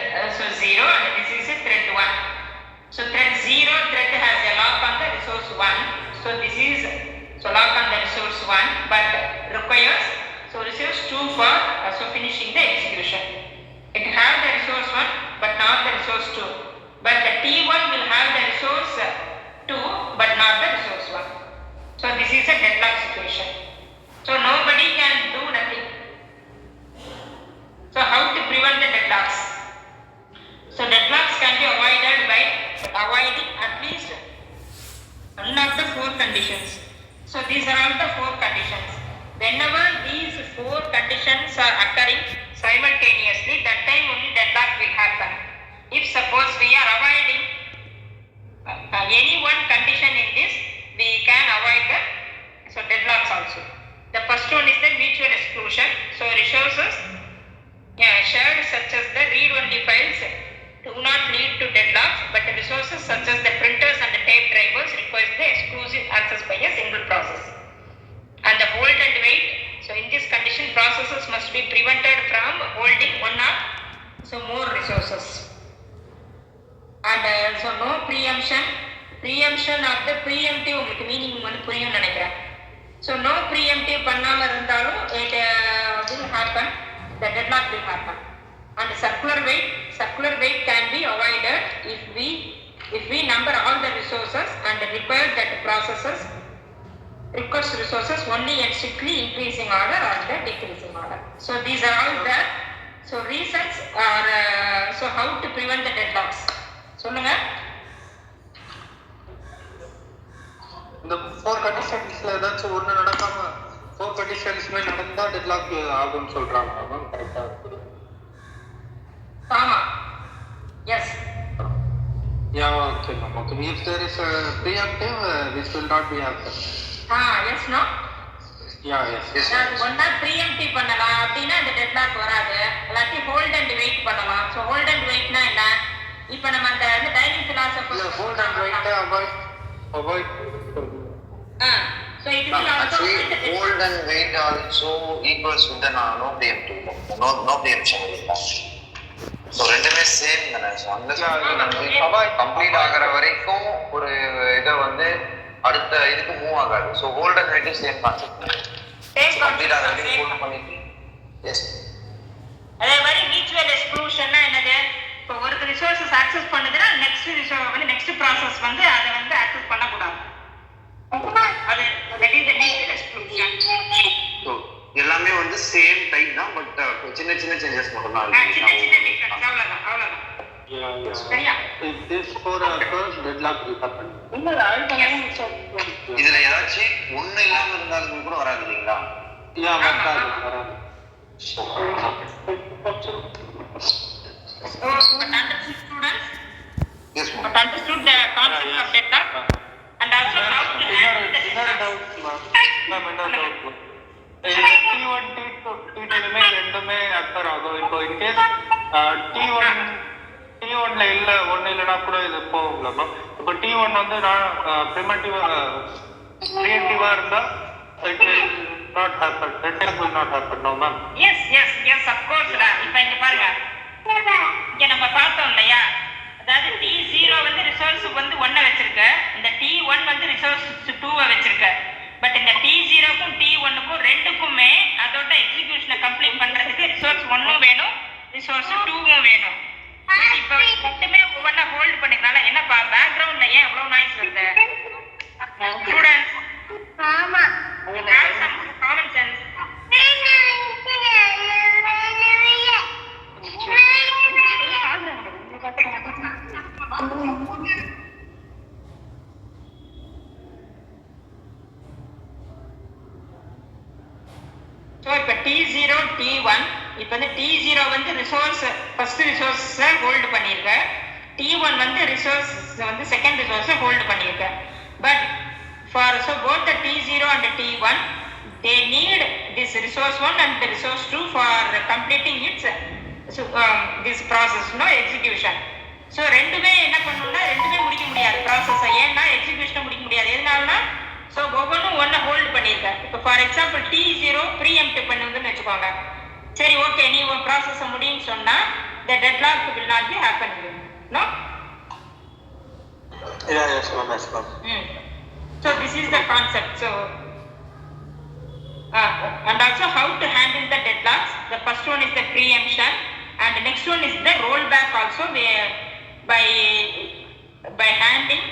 0 and this is a thread 1. So thread 0 thread has a lock on the resource 1. So this is lock on the resource 1 but requires resource 2 for finishing the execution. It have the resource 1 but not the resource 2. But the T1 will have the resource 2 but not the resource 1. So this is a deadlock situation. So nobody can do nothing. So how to prevent the deadlocks? So deadlocks can be avoided by avoiding at least one of the 4 conditions. So these are all the 4 conditions. Whenever these 4 conditions are occurring simultaneously, that time only deadlock will happen. If suppose we are avoiding any one condition in this, we can avoid the deadlocks also. The first one is the mutual exclusion. So resources shared such as the read-only files do not lead to deadlocks, but the resources such as the printers and the tape drivers requires the exclusive access by a single process. And the hold and wait. So in this condition, processes must be prevented from holding one or more resources. And no preemption. Preemption of the preemptive உங்களுக்கு meaning வந்து புரியும் நினைக்கிறேன். So no preemptive பண்ணாம இருந்தாலும் it will happen. The deadlock will happen. And circular wait can be avoided if we number all the resources and require that processes request resources only in strictly increasing order or the decreasing order. So these are all the reasons or how to prevent the deadlocks. சொல்லுங்க. இந்த 4 கண்டிஷன்ஸ்ல ஏதாச்சும் ஒண்ணு நடக்காம 4 கண்டிஷன்ஸ்மே நடந்தா deadlock ஆகும்னு சொல்றாங்க. அதான் கரெக்ட்டா இருக்கு. ஆமா. Yes. Yeah, okay, ma'am. Okay. If there is a preemptive, this will not be happen. Yes, no? Yeah, yes. ஒன்னா preemptive பண்ணலாம் அப்படின்னா அந்த deadlock வராது. இல்லாட்டி hold and wait பண்ணலாம். So hold and waitனா என்ன? இப்போ நம்ம அந்த dining philosophy hold and wait avoid. So it will also hold and wait also equals with the no preemptive. No preemption. So ரெண்டுமே சேம் தானே. ஸோ அந்த கம்ப்ளீட் ஆகிற வரைக்கும் ஒரு இதை வந்து அடுத்த இதுக்கு மூவ் ஆகாது. So hold and wait same concept. Complete ஆகிற வரைக்கும் ஹோல்ட் பண்ணிட்டு எஸ். அதே மாதிரி மியூச்சுவல் எக்ஸ்க்ளூஷன்னா என்னது? இப்போ ஒரு ரிசோர்ஸஸ் ஆக்சஸ் பண்ணுதுன்னா நெக்ஸ்ட் ப்ராசஸ் வந்து அதை வந்து ஆக்சஸ் பண்ணக்கூடாது. அது that is the mutual exclusion. So எல்லாமே வந்து சேம் டைப் தான், பட் சின்ன சின்ன சேஞ்சஸ் மட்டும் தான் இருக்கு. சின்ன டிஃபரன்ஸ் அவ்வளவுதான். சரியா? If this 4 occurs, deadlock will happen. இதுல ஏதாச்சும் ஒண்ணு இல்லாம இருந்தாலும் கூட வராது இல்லைங்களா? Yeah, வராது. So, but understood students? Yes, ma'am. But understood the concept of deadlock and also how to handle the deadlock. T1, T2 ரெண்டுமே அக்கர் ஆகும். இப்போ இன்கேஸ் T1ல இல்ல ஒண்ணு இல்லைன்னா கூட இது போகும்ல மேம். இப்போ T1 வந்து நான் ப்ரிவென்டிவா இருந்தா it will not happen. Deadlock will not happen, no ma'am. Yes, of course. இப்போ இங்க பாருங்க, இங்க நம்ம பார்த்தோம் இல்லையா, அதாவது T0 வந்து ரிசோர்ஸ் வந்து 1 வச்சிருக்க, இந்த T1 வந்து ரிசோர்ஸ் 2 வச்சிருக்க. பட் இந்த T0க்கும் T1க்கும் ரெண்டுக்குமே அதோட எக்ஸிகியூஷனை கம்ப்ளீட் பண்றதுக்கு ரிசோர்ஸ் 1 வேணும், ரிசோர்ஸ் 2 வேணும். இப்போ ரெண்டுமே ஒவ்வொன்றா ஹோல்ட் பண்ணிக்கனால என்னப்பா பேக்ரவுண்ட்ல ஏன் எவ்வளவு நாய்ஸ் வருது ஸ்டூடெண்ட்ஸ்? ஆமா, காமன் சென்ஸ். ஸோ இப்போ T0 T1 இப்போ வந்து T0 வந்து ரிசோர்ஸ் ஃபர்ஸ்ட் ரிசோர்ஸை ஹோல்டு பண்ணியிருக்க, T1 வந்து ரிசோர்ஸ் வந்து செகண்ட் ரிசோர்ஸை ஹோல்டு பண்ணியிருக்க. But for both the T0 and T1 they need this resource 1 and the resource 2 for completing its this process execution. So ரெண்டுமே என்ன பண்ணணும்னா ரெண்டுமே முடிக்க முடியாது ப்ராசஸை. ஏன்னா எக்ஸிகியூஷனை முடிக்க முடியாது. எதனாலனா ஸோ ஒவ்வொன்றும் ஒன்றை ஹோல்டு பண்ணியிருக்கேன். இப்போ ஃபார் எக்ஸாம்பிள் T0 ப்ரீஎம்ப்ட் பண்ணுதுன்னு வச்சுக்கோங்க. சரி, ஓகே, நீ உன் ப்ராசஸை முடியும்னு சொன்னால் the deadlock will not be happening. No? Yes, ma'am. So this is the concept. So and also how to handle the deadlocks. The first one is the preemption and the next one is the rollback also by handling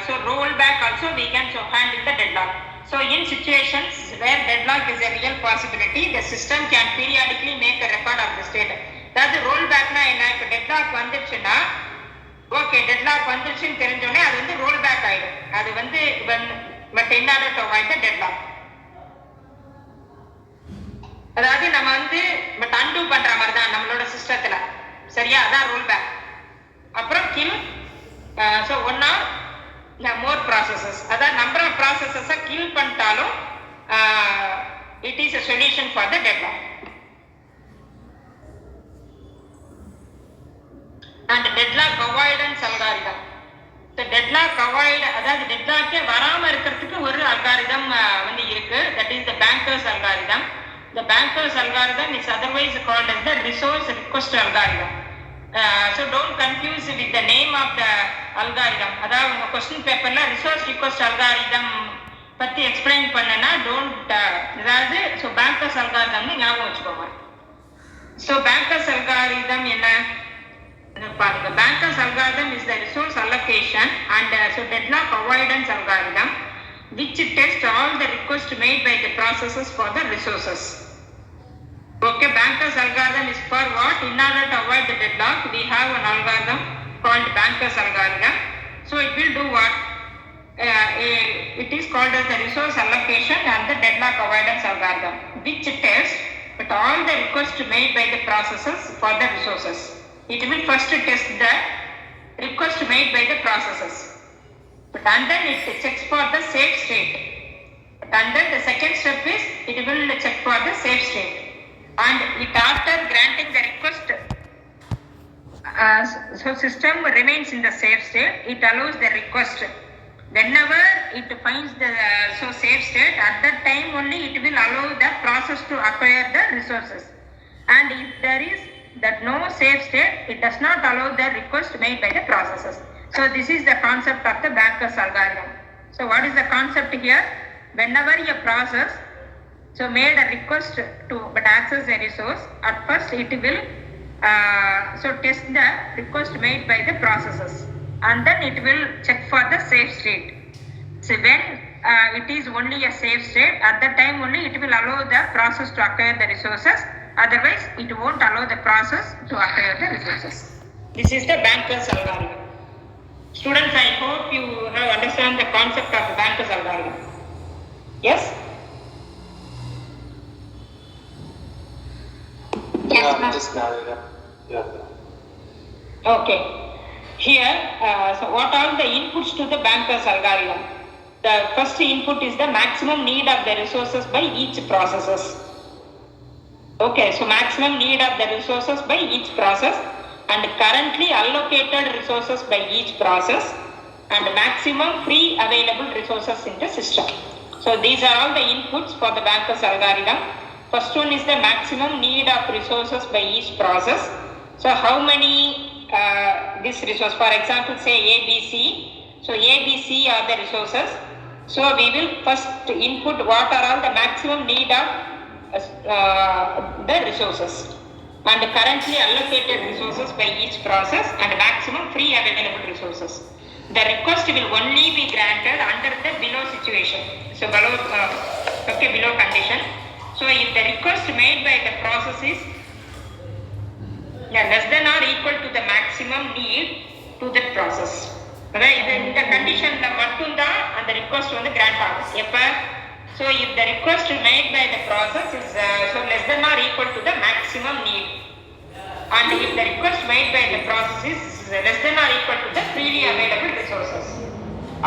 so rollback also we can handle the deadlock. So in situations where deadlock is a real possibility, the system can periodically make a record of the state. That rollback na enna, if deadlock vandiruchuna okay, deadlock vandiruchunu therinjone adu vandu rollback aidum. Adu vandu but in order to avoid the deadlock, அதாவது நம்ம வந்து but undo பண்ற மாதிரி தான் நம்மளோட சிஸ்டத்துல. சரியா? அதான் ரோல்பேக். அப்புறம் kill so 1 or more processes, அதாவது நம்பர் ஆஃப் ப்ராசஸஸை கில் பண்ணிட்டாலும் it is a solution for the deadlock. and deadlock avoidance algorithm. So deadlock avoid, அதாவது deadlock வராம இருக்கிறதுக்கு ஒரு அல்காரிதம் வந்து இருக்கு. that is the banker's algorithm. The banker's algorithm is otherwise called as the resource request algorithm. So don't confuse with the name of the algorithm. அதாவது உங்க question பேப்பர்ல resource request algorithm பத்தி explain பண்ணனா don't அதாவது so bankers algorithm ஞாபகம் வச்சுக்கோங்க. So bankers algorithm என்ன பாருங்க. Bankers algorithm is the resource allocation and so deadlock avoidance algorithm which test all the requests made by the processes for the resources. Okay, banker's algorithm is for what? In order to avoid the deadlock, we have an algorithm called banker's algorithm. So it will do what? It is called as the resource allocation and the deadlock avoidance algorithm, which tests but all the requests made by the processes for the resources. It will first test the request made by the processes, and then it checks for the safe state. And then the second step is it will check for the safe state. And it after granting the request, so system remains in the safe state. It allows the request. Whenever it finds the so safe state, at that time only it will allow the process to acquire the resources. And if there is that no safe state, it does not allow the request made by the processes. So this is the concept of the banker's algorithm. So what is the concept here? Whenever a process so made a request to but access a resource, at first it will so test the request made by the processes, and then it will check for the safe state. So when it is only a safe state, at that time only it will allow the process to acquire the resources. Otherwise, it won't allow the process to acquire the resources. This is the Banker's algorithm. Students, I hope you have understand the concept of the Banker's algorithm. Yes? Yes, ma'am. Yeah. Okay. Here, so what are the inputs to the Banker's algorithm? The first input is the maximum need of the resources by each processes. Okay, so maximum need of the resources by each process and currently allocated resources by each process and maximum free available resources in the system. So these are all the inputs for the Banker's algorithm. First one is the maximum need of resources by each process. So how many this resource, for example, say ABC. So ABC are the resources. So we will first input what are all the maximum need of the resources and currently allocated resources by each process and maximum free available resources. The request will only be granted under the below situation. So below condition. So if the request made by the process is less than or equal to the maximum need to that process. இந்த கண்டிஷன்ல மட்டும்தான் அந்த request வந்து grant ஆகும். எப்ப? So if the request made by the process is so less than or equal to the maximum need, and if the request made by the process is less than or equal to the freely available resources.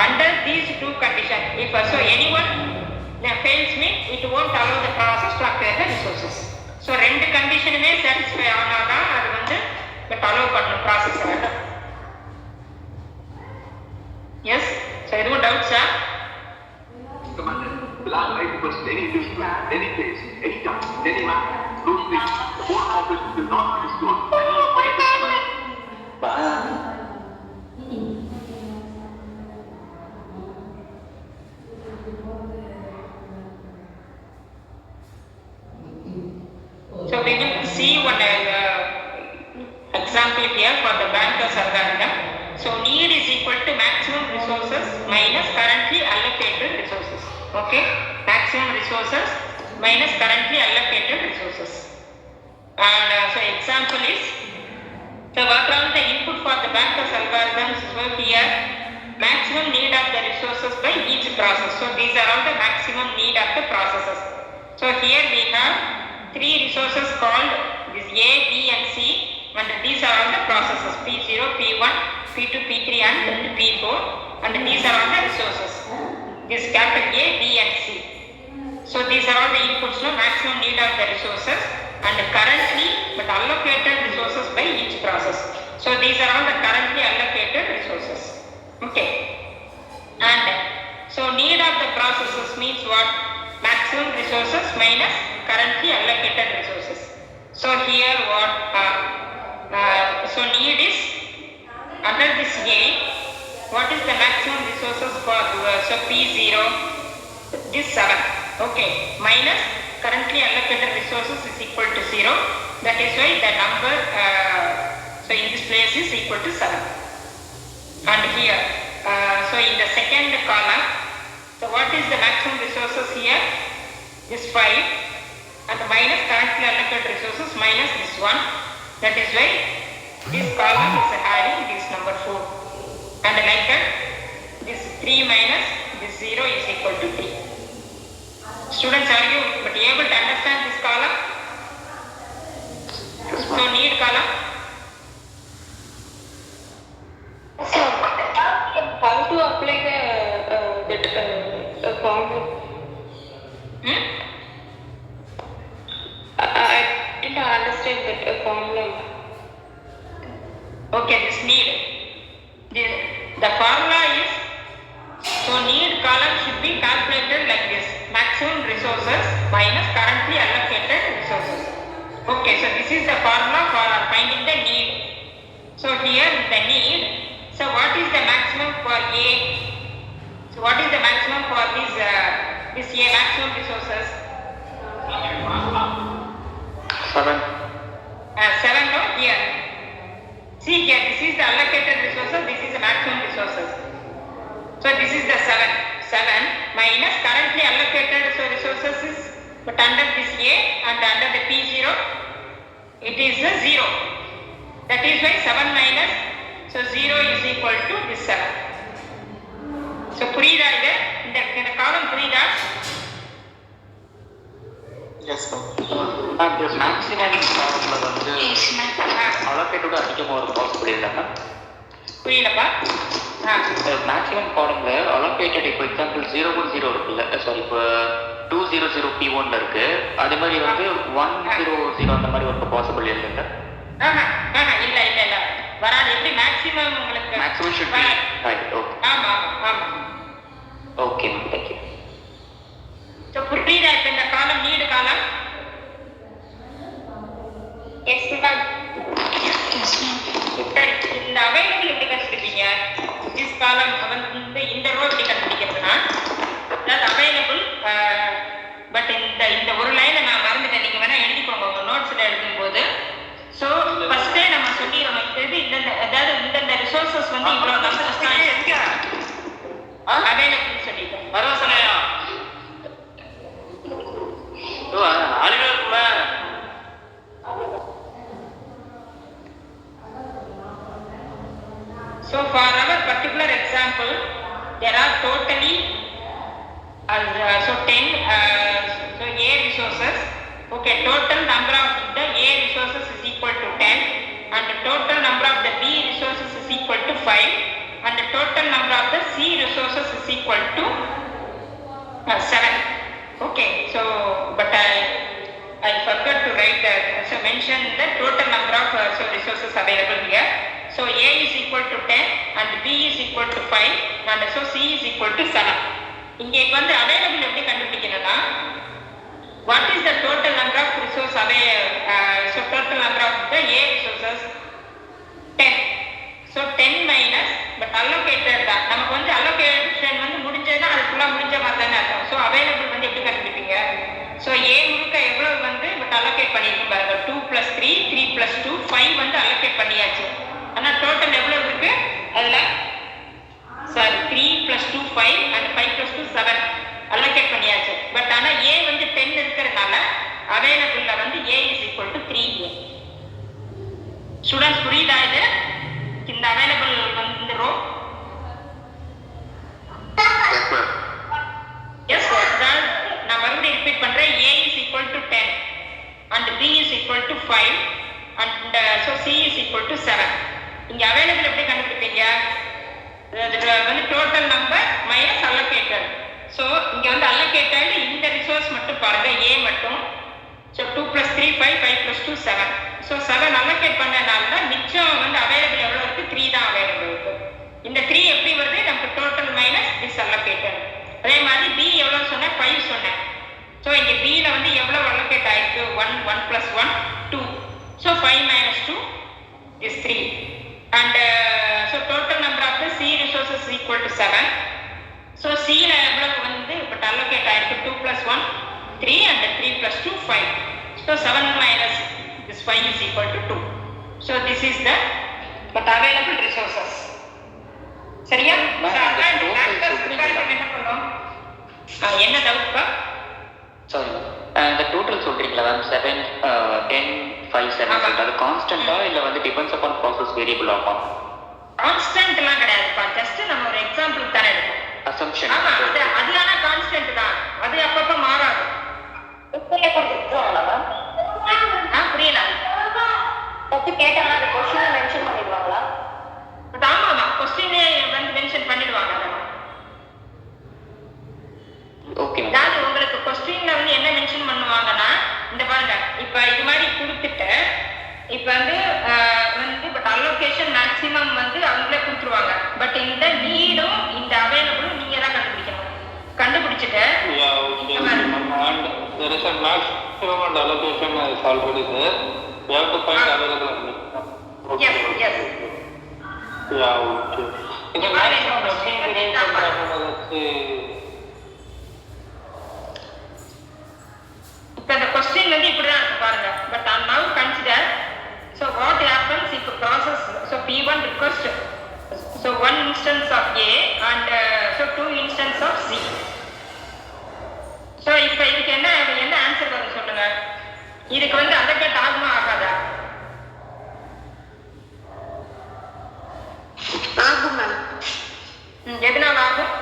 Under these two conditions, if so anyone fails me, it won't allow the process to acquire the resources. So ரெண்டு கண்டிஷனுமே satisfy ஆனாதான் அது வந்து allow பண்ணணும் process. Yes? So எதுவும் doubts-ஆ? Commander, plan right because any individual, any place, any time, any man, those things, the whole operation will not be disclosed. So we will see one example here for the Banker's algorithm. So need is equal to maximum resources minus currently allocated resources. Okay, maximum resources minus currently allocated resources. And so example is, so what are the input for the Banker's algorithms? So here maximum need of the resources by each process. So these are all the maximum need of the processes. So here we have three resources called this A, B and C, and these are all the processes P0, P1, P2, P3 and P4, and these are all the resources. This capital A, B and C. So these are all the inputs to maximum need of the resources and currently but allocated resources by each process. So these are all the currently allocated resources. Okay. And so need of the processes means what? Maximum resources minus currently allocated resources. So here what? So need is under this A. What is the maximum resources for so P0? This 7. Okay. Minus currently allocated resources is equal to 0. That is why the number so in this place is equal to 7. And here so in the second column, so what is the maximum resources here? This 5 and minus currently allocated resources minus this 1. That is why this column is having this number 4. And like that, this 3 minus this 0 is equal to 3. Students, are you able to understand this column? So need column. So, how to apply the formula? I didn't understand that formula. Okay, this need. The formula is, so need column should be calculated like this. Maximum resources minus currently allocated resources. Okay, so this is the formula for finding the need. So here the need, so what is the maximum for A? So what is the maximum for this A maximum resources? 7. 7 no, here. See here, this is the allocated resources, this is the maximum resources. So this is the 7 minus currently allocated resources is, but under this A and under the P0, it is a 0. That is why 7 minus, so 0 is equal to this 7. So புரியுதா இது? இந்த காலம் புரியுதா? Yes sir. The maximum formula வந்து allocate அதிகமாக ஒரு possible இல்லைன்னா புரியலப்பா? Maximum ஃபார்முல allocated இப்போ எக்ஸாம்பிள் 010 இருக்குல்ல, சாரி இப்போ 200P1 இருக்கு, அதே மாதிரி வந்து 100 அந்த மாதிரி ஒரு பாசிபிள் இல்லைல்ல? இல்ல இல்ல இல்ல வராது. எப்படி மேக்ஸிமம் உங்களுக்கு maximum should be right. Okay ஆமா ஆமா ஓகே தேங்க் யூ. சோ புரியுதா இப்ப இந்த காலம் நீடு காலம்? Yes ma'am. சரி, இந்த அவைலபிள் எப்படி கண்டுபிடிப்பீங்க? திஸ் காலம் வந்து இந்த ரோ எப்படி கண்டுபிடிக்கிறதுனா, அதாவது அவைலபிள் பட் இந்த ஒரு லைனை நான் மறந்துட்டேன், நீங்க வேணா எழுதிக்கோங்க உங்க நோட்ஸ்ல எழுதும்போது. ஸோ ஃபர்ஸ்டே நம்ம சொல்லிடணும் இது அதாவது இந்த ரிசோர்சஸ் வந்து இவ்வளோ அவைலபிள் சொல்லிட்டோம். பரவாயில்லையா? So for our particular example, there are totally so 10 so A resources. Okay, total number of the A resources is equal to 10, and the total number of the B resources is equal to 5, and the total number of the C resources is equal to 7. Okay, so but I forgot to write so mention the total number of resources available here. So A is equal to 10 and B is equal to 5 and so C is equal to 7. இங்கே வந்து available எப்படி கண்டுபிடிக்கணும்னா, what is the total number of resource so total number of the A resources 10. So 10 minus but allocated தான், நமக்கு வந்து allocation வந்து முடிஞ்சதுன்னா அது ஃபுல்லா முடிஞ்ச மாதிரி தானே அர்த்தம். ஸோ அவைலபிள் வந்து எப்படி கண்டுபிடிப்பீங்க? ஸோ A முழுக்க எவ்வளவு வந்து பட் allocate பண்ணியிருக்கும் பாருங்க, 2 + 3 3 + 2 5 வந்து allocate பண்ணியாச்சு. ஆனா டோட்டல் எவ்வளவு இருக்கு அதுல? சாரி 3 + 2 5 and 5 + 2 7 allocate பண்ணியாச்சு. பட் ஆனா A வந்து 10 இருக்கிறதுனால அவைலபிள்ல வந்து A is equal to 3A. Students புரியுதா இது? இந்த அவைலபிள் வந்து இந்த ரோ எஸ் சார். நான் மறுபடியும் ரிப்பீட் பண்றேன். A is equal to 10 and B is equal to 5 and so C is equal to 7. இங்க அவைலபிள் எப்படி கண்டுபிடிப்பீங்க? வந்து total number minus allocated. So இங்க வந்து அலோகேட்டட் இந்த ரிசோர்ஸ் மட்டும் பாருங்க, A மட்டும். ஸோ 2 + 3 5 5 + 2 7. ஸோ 7 அலோகேட் பண்ணனால தான் மிச்சம் வந்து அவைலபிள் எவ்வளோ இருக்கு? 3 தான் அவைலபிள் இருக்கு. இந்த 3 எப்படி வருது? நமக்கு டோட்டல் மைனஸ் திஸ் அலோகேட்டட். அதே மாதிரி B எவ்வளோ சொன்னேன்? 5 சொன்னேன். ஸோ இங்க Bல வந்து எவ்வளோ அலோகேட் ஆயிருக்கு? 1 1 + 1 2. So 5 minus 2 is 3 and so total number of the C resources is equal to 7. So C ல எவ்வளவு வந்து பட் allocate ஆயிருக்கு? 2 + 1 3 and 3 + 2 5. So 7 minus this 5 is equal to 2. So this is the but available resources. சரியா? என்ன பண்ணோம்? என்ன டவுட்பா? Sorry இந்த total சொல்றீங்களா மேம்? 7 10 5 7 அது கான்ஸ்டன்ட்டா இல்ல வந்து டிபெண்ட்ஸ் அபான் ப்ராசஸ் வேரியபிள் ஆமா? கான்ஸ்டன்ட்லாம் கிடையாதுப்பா, ஜஸ்ட் நம்ம ஒரு எக்ஸாம்பிள் தானே எடுப்போம். அசம்ப்ஷன் ஆமா, அது ஆனா கான்ஸ்டன்ட் தான், அது அப்பப்ப மாறாது. புரியல கேட்டாங்கன்னா அந்த கொஸ்டின் மென்ஷன் பண்ணிடுவாங்களா? ஆமா கொஸ்டினே வந்து மென்ஷன் பண்ணிடுவாங்க. அதெல்லாம் ஓகே. அதாவது உங்களுக்கு கொஸ்டின்ல வந்து என்ன மென்ஷன் பண்ணுவாங்கன்னா, இந்த பாருங்க இப்ப இது மாதிரி கொடுத்துட்டு இப்ப வந்து பட் அலோகேஷன் மேக்ஸிமம் வந்து அவங்களே கொடுத்துருவாங்க. பட் இந்த நீடும் இந்த அவைலபிளும் நீங்க தான் கண்டுபிடிக்கணும். கண்டுபிடிச்சிட்டு there is a maximum and allocation is already there. We have to find available. yes yes yeah okay. இந்த maximum எப்படி இப்ப இந்த கொஸ்டின் வந்து இப்படிதான் இருக்கு பாருங்க. But now consider so what happens if a process so P1 request so one instance of A and so two instance of C. so இப்ப இதுக்கு என்ன ஆன்சர் வரும் சொல்லுங்க? இதுக்கு வந்து allocate ஆகுமா ஆகாதா? ஆகும் மேம். எதனால ஆகும்?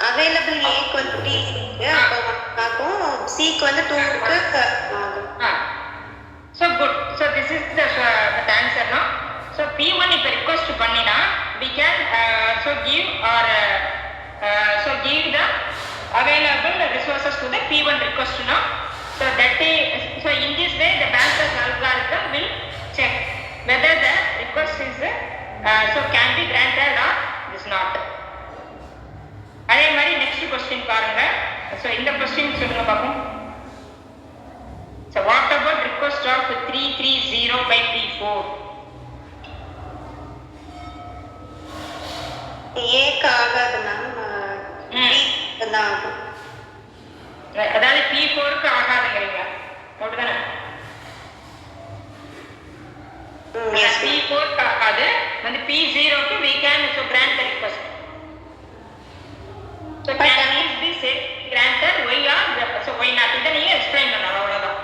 அவைலபிள் ஏக்கு வந்து 3 இருக்கு, அப்போ ஆகும். சிக்கு வந்து 2 இருக்கு, ஆகும். So good. So this is the answer now. So P1 if request பண்ணினா we can so give or so give the available resources to the P1 request now. So that is, so in this way the banker's algorithm will check whether the request is so can be granted or is not. அதே மாதிரி next question பாருங்க. So இந்த question சொல்லுங்க பாப்போம். So what about request of 330 by P4? ஏக்கு ஆகாது ma'am, B தான் ஆகும். அதாவது P4க்கு ஆகாதுங்கிறீங்க அப்படிதானே? P4க்கு ஆகாது, வந்து P0க்கு we can so grant the request. So can it be said granted why or so why not? இதை நீங்க explain பண்ணலாம், அவ்வளவுதான்.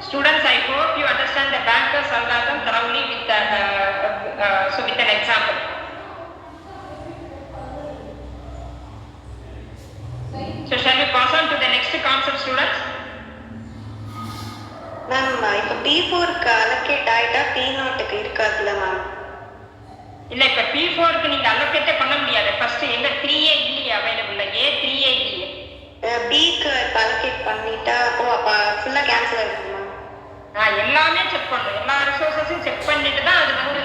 Students, I hope you understand the banker's algorithm thoroughly with so with an example. So shall we pass on to the next concept, students? Ma'am இப்போ P4க்கு allocate ஆயிட்டா P0க்கு இருக்காதுல்ல ma'am? இல்ல இப்ப P4க்கு நீங்க allocate பண்ண முடியாது. ஃபர்ஸ்ட் எங்க 3A இல்லையே அவைலபிள், A 3A இல்லையே. Bக்கு இப்போ allocate பண்ணிட்டா அப்ப ஃபுல்லா கேன்சல் ஆயிடுது மேம். எல்லாமே செக் பண்ணணும், எல்லா ரிசோர்ஸஸையும் செக் பண்ணிட்டு தான் அது வந்து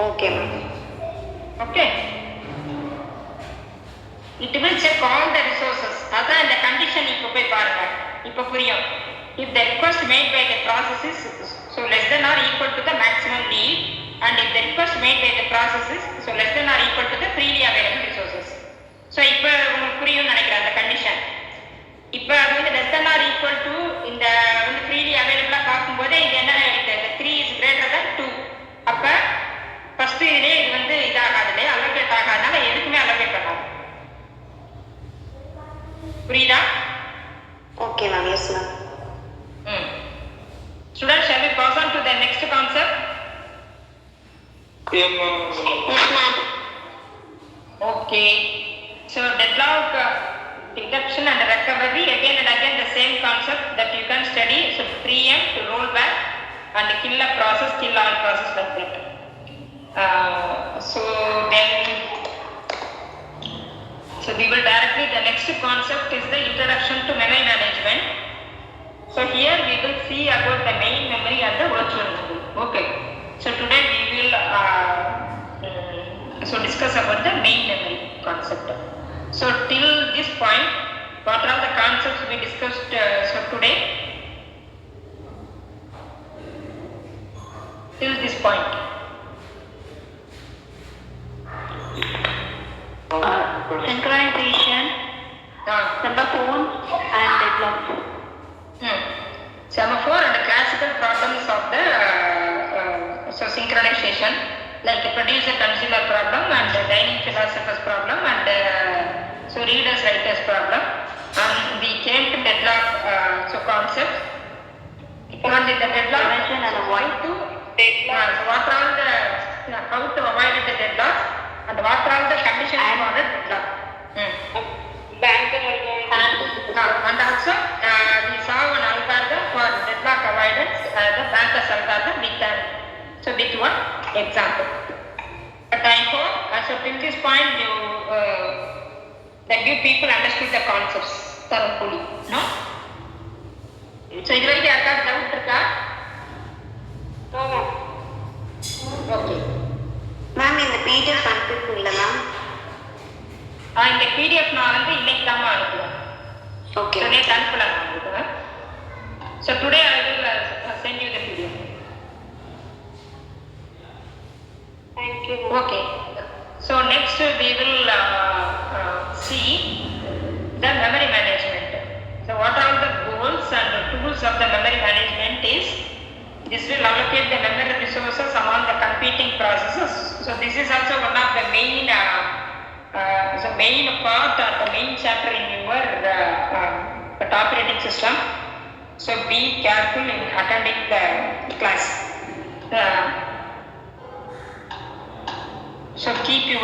okay ma'am. Okay, it will check all the resources. அதான் இந்த கண்டிஷன் இப்ப போய் பாருங்க, இப்ப புரியும். If the request made by the process is so less than or equal to the maximum need, and if the request made by the process is so less than or equal to the freely available resources. So இப்ப உங்களுக்கு புரியும் நினைக்கிறேன் அந்த condition. இப்ப அது வந்து less than or equal to இந்த வந்து freely available பார்க்கும்போது இது என்ன இருக்கு, the 3 is greater than 2. அப்ப ஃபர்ஸ்ட் இதுலயே இது வந்து இதாகாதுல allocate ஆகாதனால எதுக்குமே allocate பண்ணாது. புரியுதா? Okay ma'am. Yes ma'am. Students, shall we pass on to the next concept? Yes ma'am. Okay. So deadlock detection and recovery, again and again the same concept that you can study. So preempt, to roll back and kill a process, kill all process like that. So then so we will directly, the next concept is the introduction to memory management. So here we will see about the main memory and the virtual memory. Okay. So today we will so discuss about the main memory concept. So till this point, what are the concepts we discussed so today? Till this point. Synchronization, semaphore and deadlock. Semaphore and the classical problems of the so synchronization, like the producer consumer problem and the dining philosopher's problem and so readers writers problem, and we came to deadlock so concept, and in the deadlock prevention and avoid to deadlock, what are all the how to avoid the deadlock and what are all the conditions for the deadlock. And also we saw an algorithm for deadlock avoidance, the banker's algorithm with one example. But I hope so till this point you that you people understood the concepts thoroughly, no? So இது வரைக்கும் யாருக்காவது doubt இருக்கா? Okay ma'am. இந்த PDF அனுப்பிட்டீங்களா ma'am? இந்த PDF நான் வந்து இன்னைக்கு தான் அனுப்புவேன். ஓகே. நேற்று அனுப்பலாம் உங்களுக்கு. So today I will send you the PDF. Thank you. Okay. So next we will see the memory management. So what are the goals and the tools of the memory management is, this will allocate the memory resources among the competing processes. So this is also one of the main main part or the main chapter in your operating system. So be careful in attending the class. So keep your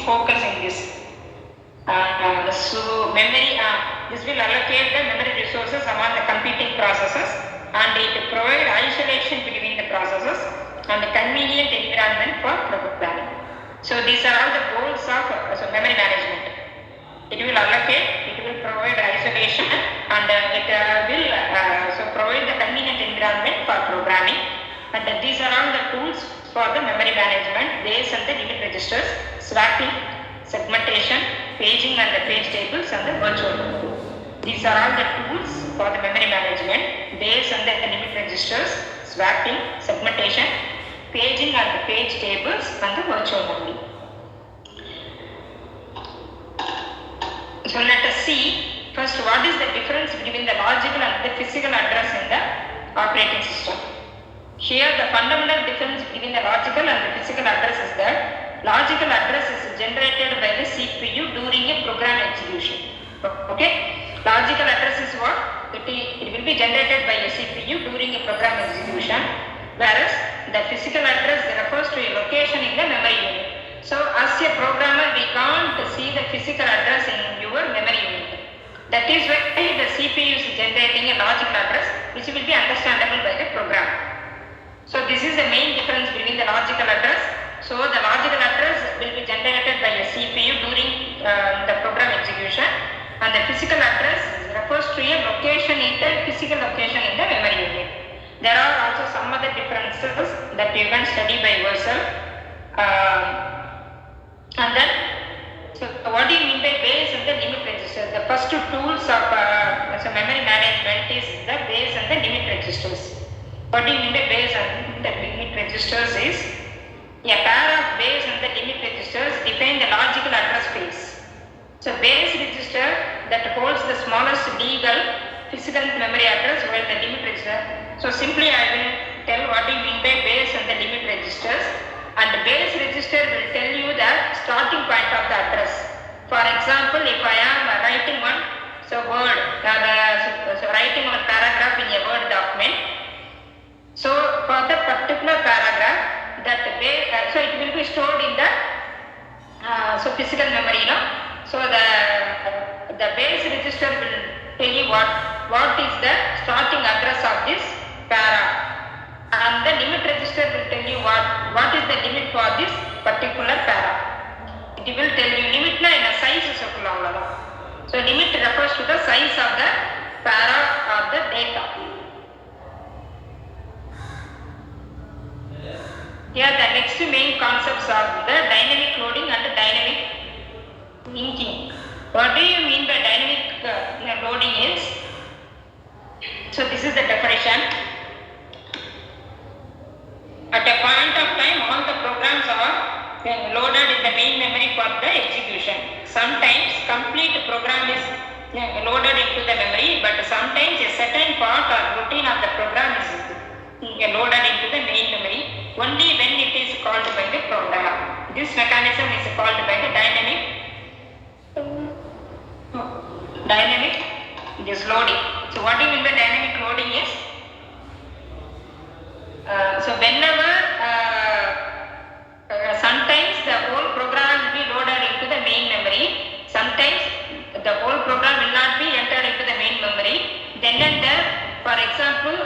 focus in this. So memory, this will allocate the memory resources among the competing processes, and it provide isolation between the processes and the convenient environment for programming. So these are all the goals of memory management. It will allocate, it will provide isolation, and it will provide the convenient environment for programming. And these are all the tools for the memory management based on the limit registers, swapping, segmentation, paging and the page tables, and the virtual memory. These are all the tools for the memory management based on the limit registers, swapping, segmentation, paging and the page tables, and the virtual memory. So let us see first what is the difference between the logical and the physical address in the operating system. Here the fundamental difference between the logical and the physical address is that logical address is generated by the CPU during a program execution. Okay, logical address is what? It will be generated by a CPU during a program execution, whereas the physical address refers to a location in the memory unit. So as a programmer, we can't see the physical address in your memory unit. That is why the CPU is generating a logical address which will be understandable by the program. So this is the main difference between the logical address. So the logical address will be generated by a CPU during the program execution, and the physical address refers to a location in the physical location in the memory unit. There are also some other differences that you can study by yourself. And then, so what do you mean by base and the limit register? The first two tools of memory management is the base and the limit registers. What do you mean by base and the limit registers is a pair of base and the limit registers define the logical address space. So base register that holds the smallest legal physical memory address, while the limit register. So simply I will tell what do you mean by base and the limit registers. And the base register will tell you the starting point of the address. For example, if I am writing one word, writing one paragraph in a Word document. So for the particular paragraph, that base, so it will be stored in the physical memory, So the base register will tell you what is the starting address of this para, and the limit register will tell you what is the limit for this particular para. It will tell you limit na in a size solluvaanga. So limit refers to the size of the para of the data. Here the next main concepts are the dynamic loading and dynamic linking. What do you mean by dynamic loading is? So this is the definition. At a point of time, all the programs are loaded in the main memory for the execution. Sometimes complete program is loaded into the memory, but sometimes a certain part or routine of the program is loaded into the main memory only when it is called by the program. This mechanism is called by the dynamic loading. So what do you mean by dynamic loading is? So whenever sometimes the whole program will be loaded into the main memory, sometimes the whole program will not be entered into the main memory. Then and there, for example,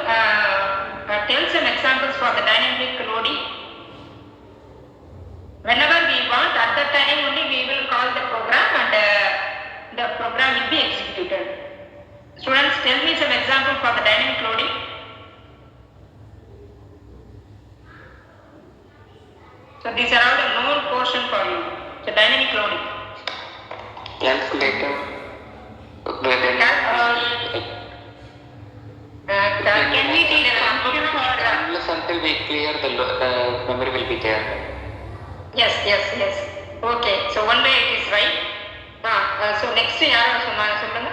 tell some examples for the dynamic loading. Whenever we want, at that time only we will call the program, and the program will be executed. Students, tell me some example for the dynamic loading. So these are all the known portion for you. So dynamic loading. Calculator. Can we take the function for unless until we clear the memory will be there. Yes. Okay. So one way it is right. So next யாரோ சொல்லுங்க.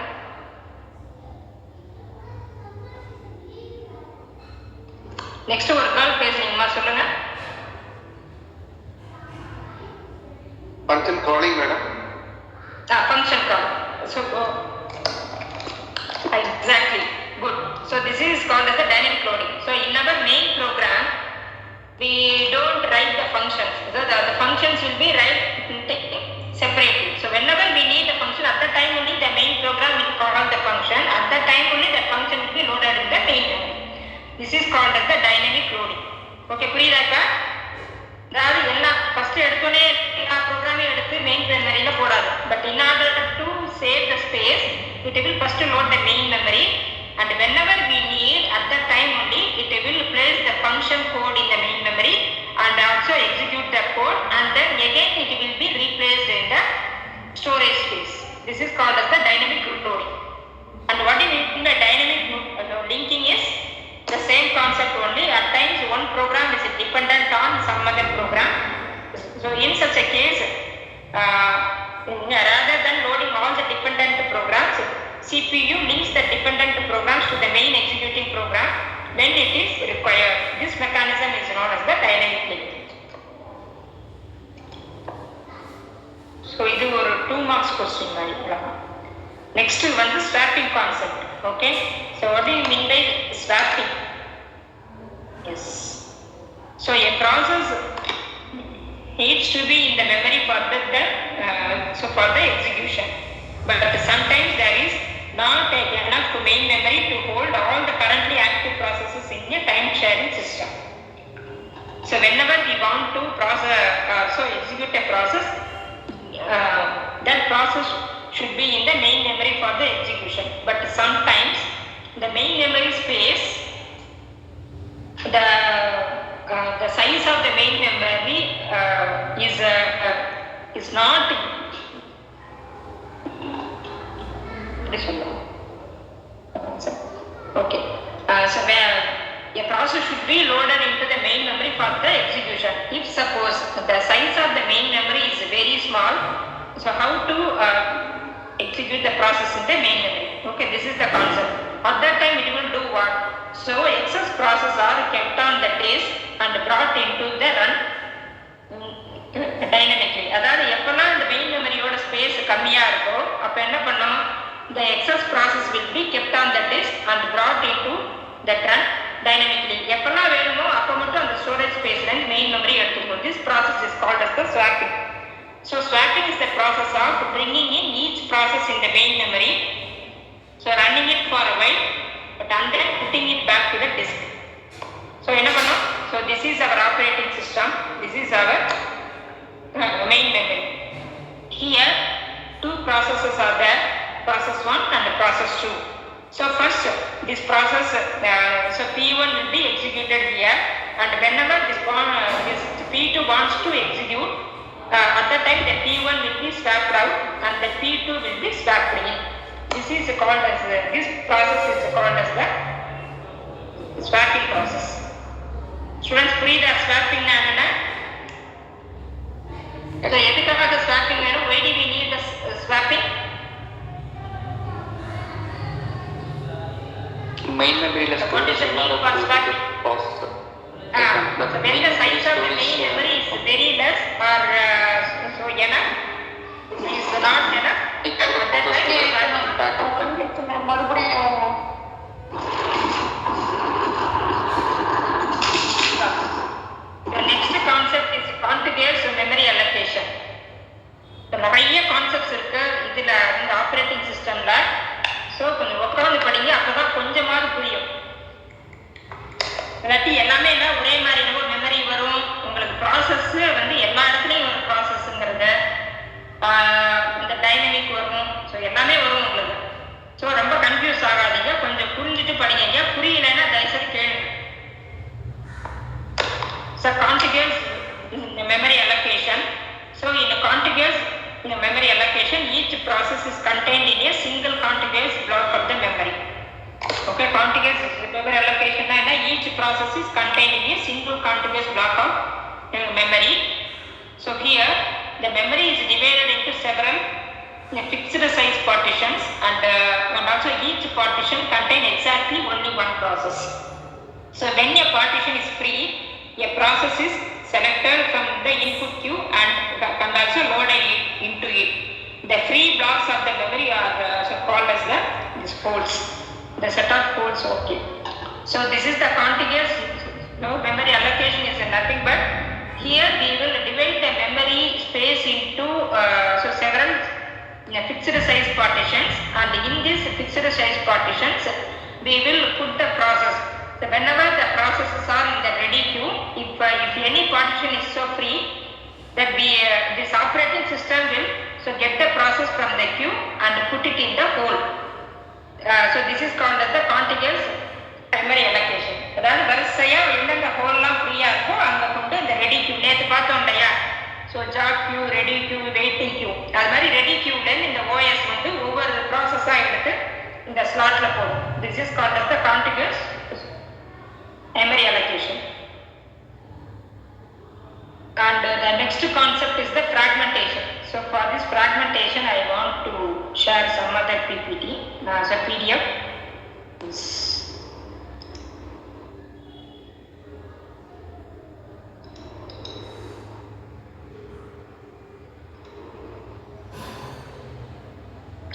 Next ஒரு girl பேசுறீங்கம்மா, சொல்லுங்க. Function calling, madam. Function call. So we don't write the functions. So the functions will be written separately. So whenever we need the function, at the time only the main program will call the function. At the time only the function will be loaded in the main memory. This is called as the dynamic loading. Okay, புரியுதாக்கா? அதாவது எல்லாம் first எடுத்தோடனே எல்லா ப்ரோக்ராமையும் எடுத்து main மெமரியில போடாது. But in order to save the space it will first load the main memory, and whenever we need at that time only it will place the function code in the main memory and also execute the code, and then again it will be replaced in the storage space. This is called as the dynamic loading. And what is in the dynamic linking is the same concept only. At times one program is dependent on some other program. So in such a case, rather than loading all the dependent programs, CPU links the dependent programs to the main executing program when it is required. This mechanism is known as the dynamic linking. So இது ஒரு 2 marks question மாதிரி. Next one is swapping concept. Okay, so what do you mean by swapping? Yes, so a process needs to be in the memory for the execution, but sometimes there is not enough main memory to hold all the currently active processes in a time sharing system. So whenever we want to execute a process, that process should be in the main memory for the execution, but sometimes the main memory space, the size of the main memory is not okay. So where a process should be loaded into the main memory for the execution. If suppose the size of the main memory is very small, so how to execute the process in the main memory? Okay, this is the concept. At that time it will do what? So excess process are kept on the disk and brought into the run dynamically. அதாவது எப்பெல்லாம் இந்த main மெமரியோட space கம்மியா இருக்கோ அப்ப என்ன பண்ணணும்? The excess process will be kept on the disk and brought into the run dynamically. எப்பெல்லாம் வேணுமோ அப்ப மட்டும் அந்த ஸ்டோரேஜ் ஸ்பேஸ்ல இருந்து மெயின் மெமரி எடுத்துக்கணும். This process is called as the swapping. So swapping is the process of bringing in each process in the main memory, so running it for a while, but and then putting it back to the disk. So என்ன பண்ணோம்? So this is our operating system. This is our main memory. Here two processes are there, process 1 and process 2. So first this process, so P1 will be executed here, and whenever this P2 wants to execute, at that time the P1 will be swapped out and the P2 will be swapped in. This is called as this process is called as the swapping process. Students, புரியுதா swapping னா என்ன? So எதுக்காக swapping வேணும்? Why do we need the swapping? main memory less storage is not a processor. So when the size of the main memory is very less or so enough, is not enough, at that time we are backup. The next concept is contiguous memory allocation. நிறைய concepts இருக்கு இதுல இந்த operating சிஸ்டம்ல. So கொஞ்சம் உட்காந்து படிங்க, அப்பதான் கொஞ்சமாவது புரியும். இல்லாட்டி எல்லாமே என்ன ஒரே மாதிரி ஒரு மெமரி வரும் உங்களுக்கு. ப்ராசஸ் வந்து எல்லா இடத்துலையும் ஒரு ப்ராசஸ்ங்கிறது இந்த டைனமிக் வரும், ஸோ எல்லாமே வரும் உங்களுக்கு. ஸோ ரொம்ப கன்ஃபியூஸ் ஆகாதீங்க, கொஞ்சம் புரிஞ்சுட்டு படிங்க. புரியலைன்னா தயவுசெய்து கேளுங்க. So contiguous memory allocation. So in a contiguous memory allocation, each process is contained in a single contiguous block of the memory. Okay, contiguous memory allocation na each process is contained in a single contiguous block of memory. So here the memory is divided into several fixed size partitions, and also each partition contain exactly only one process. So when a partition is free, a process is selected from the input queue and also loaded into it. The free blocks of the memory are called as the folds, the set of folds. Okay, so this is the contiguous No, memory allocation is nothing but here we will divide the memory space into several fixed size partitions, and in these fixed size partitions we will put the process. So whenever the processes are in the ready queue, if any partition is so free, that this operating system will get the process from the queue and put it in the hole. So this is called as the contiguous memory allocation. அதாவது வரிசையா எந்தெந்த ஹோல்லாம் ஃப்ரீயா இருக்கோ அங்க கொண்டு இந்த ready queue நேற்று பார்த்தோம் இல்லையா. So job queue, ready queue, waiting queue, அது மாதிரி ரெடி கியூலேருந்து இந்த ஓஎஸ் வந்து ஒவ்வொரு ப்ராசஸாக எடுத்து இந்த ஸ்லாட்ல போடும். This is called as the contiguous memory allocation. And the next concept is the fragmentation. So for this fragmentation I want to share some other PPT as a PDF.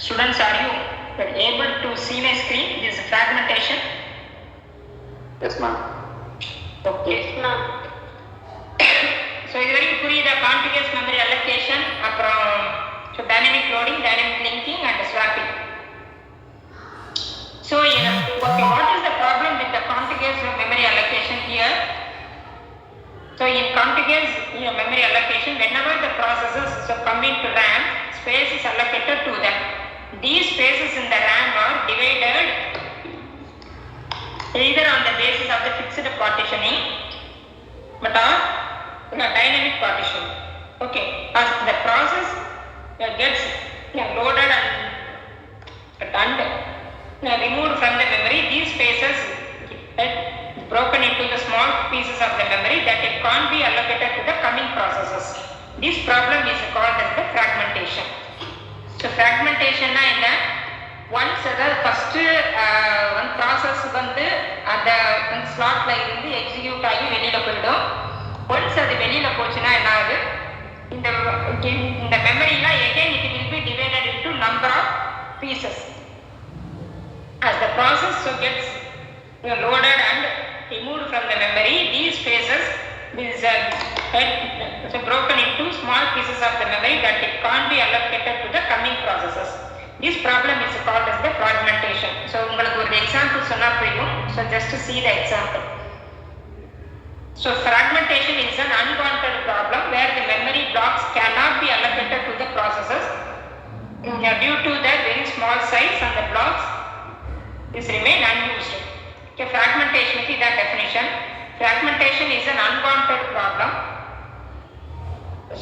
Students, are you able to see my screen? This is fragmentation. Yes ma'am. Okay. Yes ma'am. So இது வரைக்கும் புரியுதா? contiguous memory allocation, அப்புறம் dynamic loading, dynamic linking and swapping. So okay, what is the problem with the contiguous memory allocation here? So in contiguous memory allocation, whenever the processes come into RAM, space is allocated to them. These spaces in the RAM are divided either on the basis of the fixed partitioning but or dynamic partition. Okay, as the process gets loaded and removed from the memory, these spaces get broken into the small pieces of the memory that it can't be allocated to the coming processes. This problem is called as the fragmentation. So fragmentation na enna? Once அதாவது first one process வந்து அந்த ஸ்லாட்ல இருந்து execute ஆகி வெளியில போயிடும். Once அது வெளியில போச்சுன்னா என்ன ஆகுது? இந்த மெமரிலாம் again it will be divided into number of pieces. As the process gets loaded and removed from the memory, these phases is broken into small pieces of the memory that it can't be allocated to the coming processes. This problem is called as the fragmentation. So உங்களுக்கு ஒரு example சொன்னா புரியும். So just to see the example. So fragmentation is an unwanted problem where the memory blocks cannot be allocated to the processes due to their very small size and the blocks is remain unused. Okay, fragmentation is the definition. Fragmentation is an unwanted problem.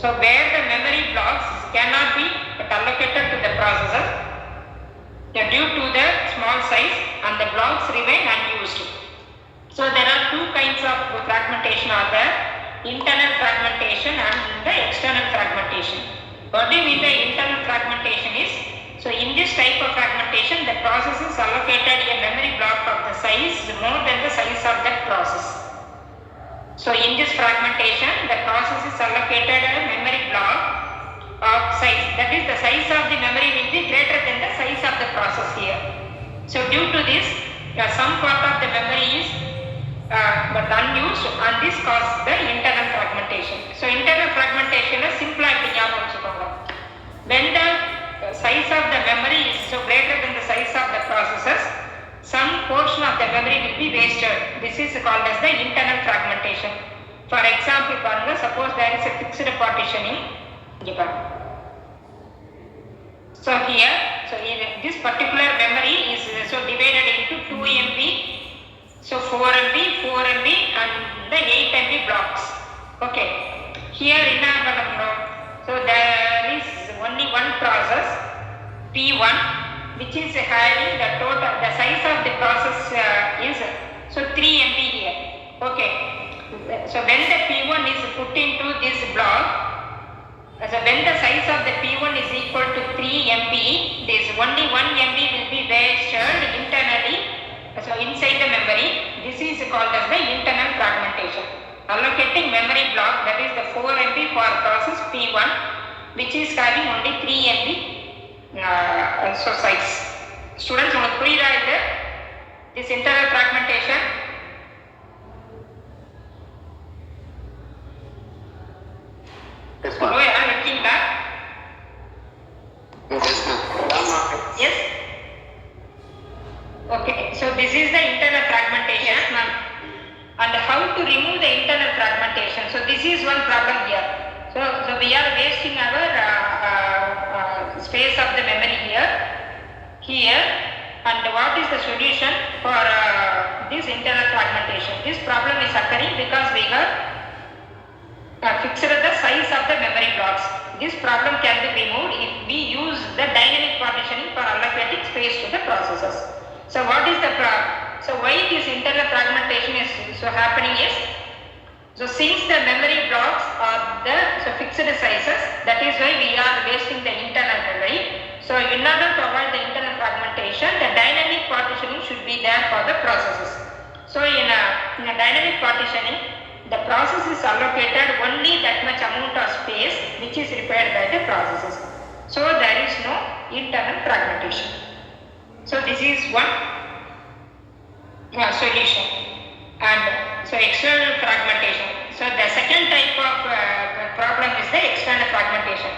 So where the memory blocks cannot be allocated to the processor due to the small size and the blocks remain unused. So there are two kinds of fragmentation are there: internal fragmentation and the external fragmentation. What do you mean by internal fragmentation is, so in this type of fragmentation the process is allocated a memory block of the size more than the size of that process. So in this fragmentation the process is allocated a memory block of size, that is the size of the memory will be greater than the size of the process here. So due to this some part of the memory is but unused, and this causes the internal fragmentation. So internal fragmentation is simple when the size of the memory is so greater than the size of the processes, some portion of the memory will be wasted. This is called as the internal fragmentation. For example, suppose there is a fixed partitioning. So here, this particular memory is divided into 2 MB, so 4 MB, 4 MB and the 8 MB blocks. Okay, here so there is only one process P1 which is having the total, the size of the process is 3 MB here. Okay, so when the P1 is put into this block, so when the size of the P1 is equal to 3 MB, there is only 1 MB will be wasted internally, so inside the memory. This is called as the internal fragmentation. Allocating memory block, that is the 4 MB for process P1 which is having only 3 MB size. Students, உங்களுக்கு புரியுதா இது? This internal fragmentation. how to remove the internal fragmentation? So this is one problem here. So we are wasting our space of the memory here, and what is the solution for this internal fragmentation? This problem is occurring because we have fixed the size of the memory blocks. This problem can be removed if we use the dynamic partitioning for allocating space to the processes. So what is the so why this internal fragmentation is so happening is, so since the memory blocks are the fixed sizes, that is why we are wasting the internal memory. So in order to avoid the internal fragmentation, the dynamic partitioning should be there for the processes. So in a dynamic partitioning, the process is allocated only that much amount of space which is required by the processes. So there is no internal fragmentation. So this is one solution. And so external fragmentation. So the second type of problem is the external fragmentation.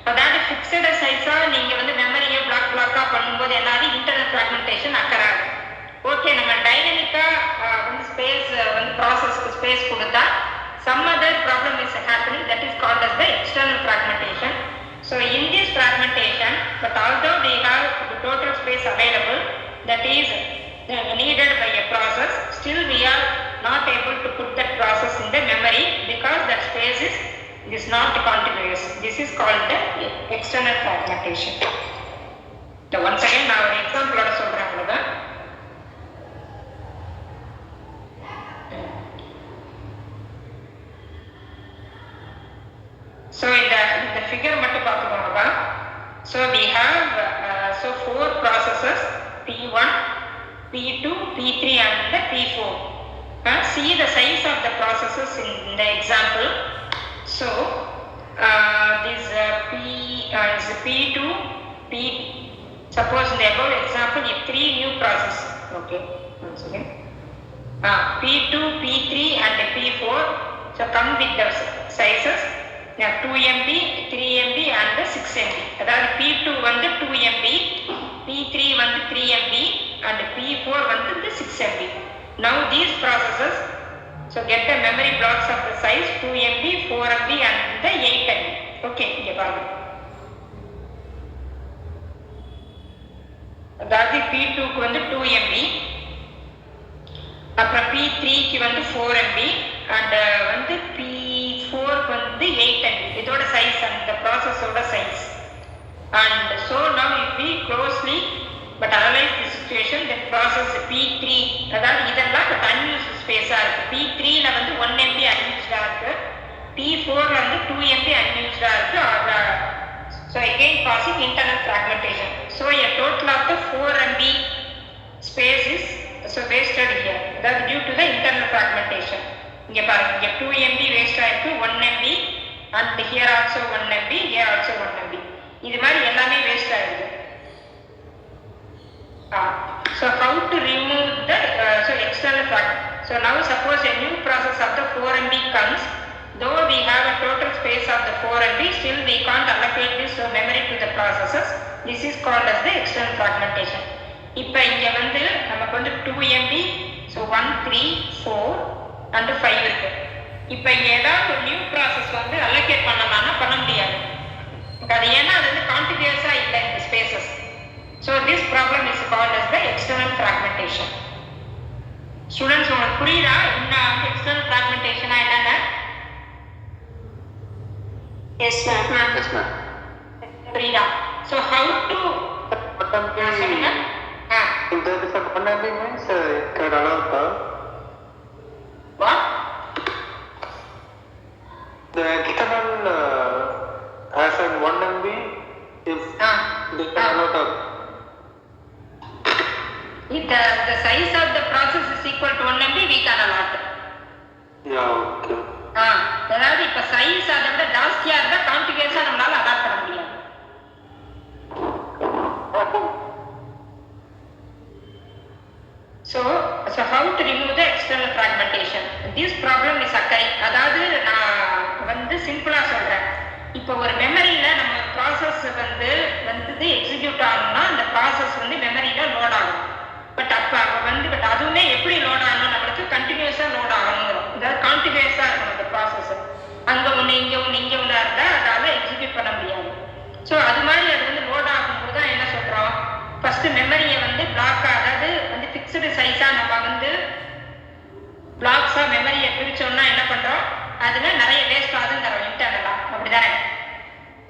அதாவது fixed சைஸாக நீங்கள் வந்து மெமரியை பிளாக்காக பண்ணும்போது எல்லாரும் internal fragmentation அக்கறாது. Okay, நம்ம டைனமிக்காக வந்து ஸ்பேஸ் வந்து ப்ராசஸ்க்கு ஸ்பேஸ் கொடுத்தா some other problem is happening, that is called as the external fragmentation. So in this fragmentation, but although we have the total space available that is needed by a process, still we are not able to put that process in the memory because that space is not continuous. This is called the external fragmentation. So once again நான் ஒரு எக்ஸாம்பிளோட சொல்றேன். அவ்வளவுதான். So in the figure மட்டும் பார்த்துக்கோங்க. So we have so 4 processes, P1, P2, P3 and the P4. See the size of the processes in the example. So this is P2, suppose in the above example if 3 new process, okay, once again, P2, P3 and P4, so come with the sizes 2 MB, 3 MB and 6 MB. அதாவது P2 வந்து 2 MB, P3 வந்து 3 MB and P4 வந்து 6 MB. Now these processes, so get the memory blocks of the size 2 MB, 4 MB and the 8 MB. Okay, இங்க பாருங்க. அதாவது P2 க்கு வந்து 2 MB, அப்புறம் P3 க்கு வந்து 4 MB and வந்து P4 க்கு வந்து 8 MB. இதோட size and the process ஓட size. And so now if we closely but analyze the situation, the process P3, அதாவது இதெல்லாம் but unused space இருக்கு. P3 ல வந்து 1 MB unused இருக்கு, P4 ல வந்து 2 MB unused இருக்கு. So again causing internal fragmentation. So a total of the 4 MB space is so wasted here. That due to the internal fragmentation. இங்க பாருங்க, இங்க 2 MB waste ஆயிருக்கு, 1 MB and here also 1 MB, here also 1 MB. இது மாதிரி எல்லாமே waste ஆயிருக்கு. So how to remove the external fragment? So now suppose a new process of the 4 MB comes, though we have a total space of the 4 MB, still we can't allocate this memory to the processes. This is called as the external fragmentation. இப்போ இங்க வந்து நமக்கு வந்து 2 MB, so 1, 3, 4 and 5 இருக்கு. இப்போ இங்க ஏதாவது ஒரு நியூ ப்ராசஸ் வந்து allocate பண்ணலாம்னா பண்ண முடியாது. அது ஏன்னா அது வந்து கான்டினியூஸா இல்லை இந்த spaces. So this problem is called as the external fragmentation. Students, உங்களுக்கு புரியுதா இந்த external fragmentation என்னன்னா? Yes ma'am. Yes ma'am. புரியுதா? So how to If there is a 1 MB means it can allow the what? The external has an 1 MB if they can allow the If the size of the process is equal to 1 MB, we can allot. yeah, okay. அதாவது இப்ப size அதை விட ஜாஸ்தியா இருந்தா கான்டினியூஸா நம்மளால adapt பண்ண முடியாது. So how to remove the external fragmentation? This problem is occurring. அதாவது நான் வந்து சிம்பிளா சொல்றேன். இப்போ ஒரு மெமரியில நம்ம ப்ராசஸ் வந்து எக்ஸிக்யூட் ஆகணும்னா அந்த ப்ராசஸ் வந்து மெமரியில லோட் ஆகும். பட் அதுவுமே எப்படி லோட் ஆகணும், நம்மளுக்கு கண்டினியூஸா லோட் ஆகணுங்கிறோம். அங்கே ஒன்று இங்கே இருந்தால் அதால் எக்ஸிக்யூட் பண்ண முடியாது. ஸோ அது மாதிரி அது வந்து லோட் ஆகும்போது தான் என்ன சொல்கிறோம், ஃபஸ்ட்டு மெமரியை வந்து பிளாக்காக, அதாவது வந்து ஃபிக்ஸ்டு சைஸாக நம்ம வந்து பிளாக்ஸாக மெமரியை பிரித்தோம்னா என்ன பண்ணுறோம், அதில் நிறைய வேஸ்ட் ஆகுதுன்னு தரோம் இன்டர்னலாக, அப்படி தானே?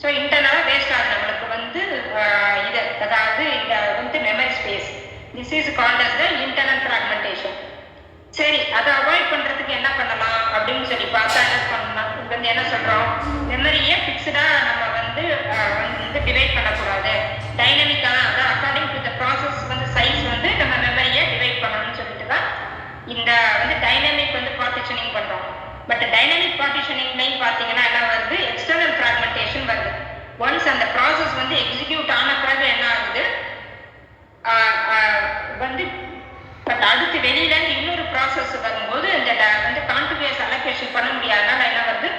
ஸோ இன்டர்னலாக வேஸ்ட் ஆகுது நம்மளுக்கு வந்து இது, அதாவது இந்த வந்து memory space. This is called as the internal fragmentation. சரி, அதை அவாய்ட் பண்ணுறதுக்கு என்ன பண்ணலாம் அப்படின்னு சொல்லி பார்த்தா என்ன பண்ணலாம், இது வந்து என்ன சொல்கிறோம், மெமரியை ஃபிக்ஸ்டாக நம்ம வந்து டிவைட் பண்ணக்கூடாது, டைனமிக்காக, அதாவது அக்கார்டிங் டு த ப்ராசஸ் வந்து சைஸ் வந்து நம்ம மெமரியை டிவைட் பண்ணணும்னு சொல்லிட்டு தான் இந்த வந்து டைனமிக் வந்து பார்ட்டிஷனிங் பண்ணுறோம். பட் டைனமிக் பார்ட்டிஷனிங்லையும் பார்த்தீங்கன்னா என்ன வருது, எக்ஸ்டர்னல் ஃப்ராக்மெண்டேஷன் வருது. ஒன்ஸ் அந்த ப்ராசஸ் வந்து எக்ஸிக்யூட் ஆன பிறகு என்ன ஆகுது வந்து, பட் அடுத்து வெளியிலேருந்து இன்னொரு ப்ராசஸ் வரும்போது இந்த வந்து கான்டினியூஸ் அலோகேஷன் பண்ண முடியாதனால என்ன வருது,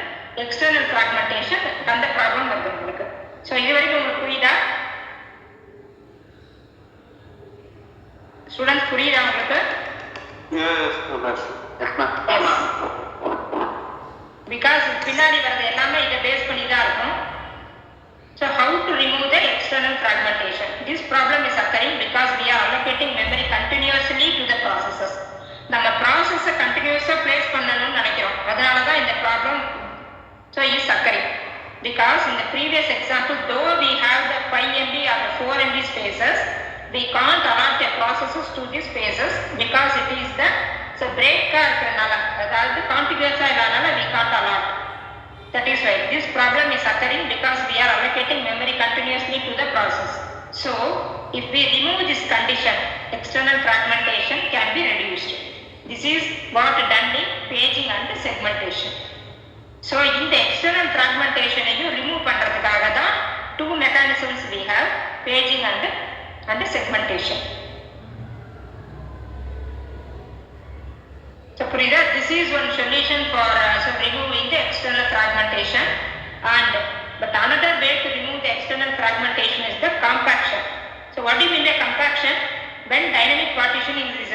எக்ஸ்டர்னல் ஃப்ராக்மெண்டேஷன், அந்த ப்ராப்ளம் வருது உங்களுக்கு. ஸோ இது வரைக்கும் உங்களுக்கு புரியுதா ஸ்டூடெண்ட்ஸ், புரியுதா உங்களுக்கு? பிகாஸ் பின்னாடி வர்றது எல்லாமே இதை பேஸ் பண்ணி தான் இருக்கும். So how to remove the external fragmentation? This problem is occurring because we are allocating memory continuously to the processes. நம்ம ப்ராசஸை கண்டினியூஸாக பிளேஸ் பண்ணணும்னு நினைக்கிறோம், அதனால தான் இந்த problem is occurring. Because in the previous example, though we have the 5 MB or the 4 MB spaces, we can't allot the processes to these spaces because it is the breaker இருக்கிறதுனால, அதாவது contiguous-ஆ இல்லாதனால we can't allot. That is why this problem is occurring because we are allocating memory continuously to the process. So, if we remove this condition, external fragmentation can be reduced. This is what done in paging and segmentation. So, in the external fragmentation, you remove பண்றதுக்காக தான் two mechanisms we have, paging and segmentation. So, Prida, this is one solution for removing the external fragmentation. But another way to remove the external fragmentation is the compaction. So, what do you mean by compaction? When dynamic partitioning is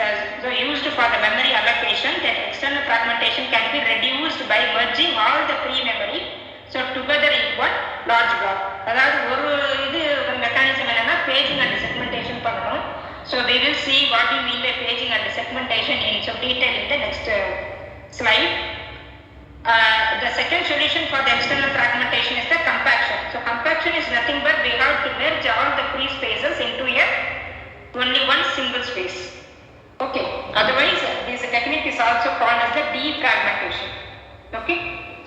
used for the memory allocation, then external fragmentation can be reduced by merging all the free memory together in one large block. அதாவது ஒரு mechanism என்னன்னா paging and segmentation பண்ணணும். So we will see what you mean by paging and segmentation in some detail in the next slide. The second solution for the external fragmentation is the compaction. So compaction is nothing but we have to merge all the free spaces into only one single space. Okay. Otherwise, this technique is also called as the defragmentation. Okay.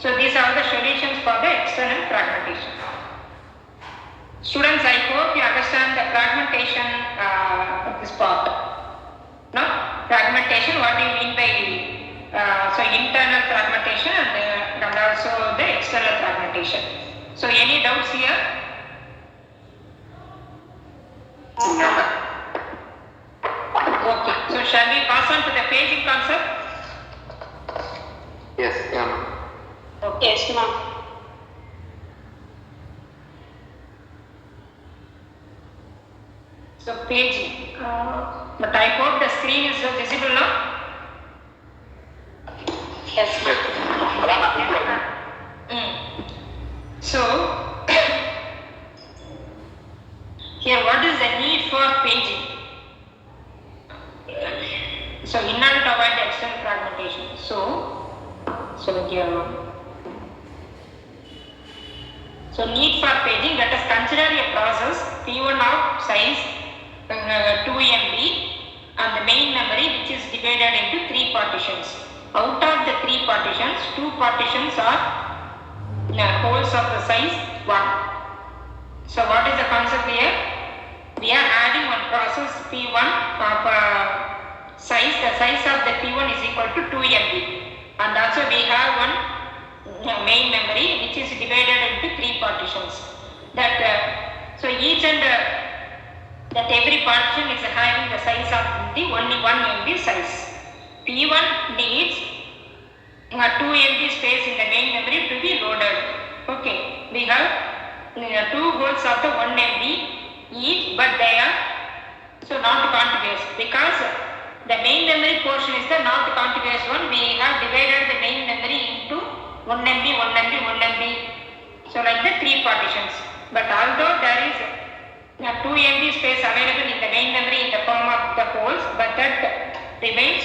So these are the solutions for the external fragmentation. Students, I hope you understand the fragmentation of this part. No? Fragmentation, what do you mean by internal fragmentation and also the external fragmentation. So any doubts here? Okay, so shall we pass on to the paging concept? Yes, yeah. Okay. Yes, ma'am. So paging, but I hope the screen is visible now. Yes. So here, what is the need for paging? So in order to avoid the external fragmentation, so here. So need for paging, let us consider a process P1 of size 2 MB and the main memory which is divided into 3 partitions. Out of the 3 partitions, 2 partitions are holes of the size 1. So what is the concept here? We are adding one process P1 of size, the size of the P1 is equal to 2 MB, and also we have one main memory which is divided into 3 partitions. That so each and that every partition is having the size of the only 1 MB size. P1 needs 2 MB space in the main memory to be loaded. Okay, we have 2 holes of the 1 MB each, but they are not contiguous because the main memory portion is the not contiguous one. We have divided the main memory into 1 MB, 1 MB, 1 MB. So like the 3 partitions. But although there is 2 MB space available in the main memory in the form of the holes, but that remains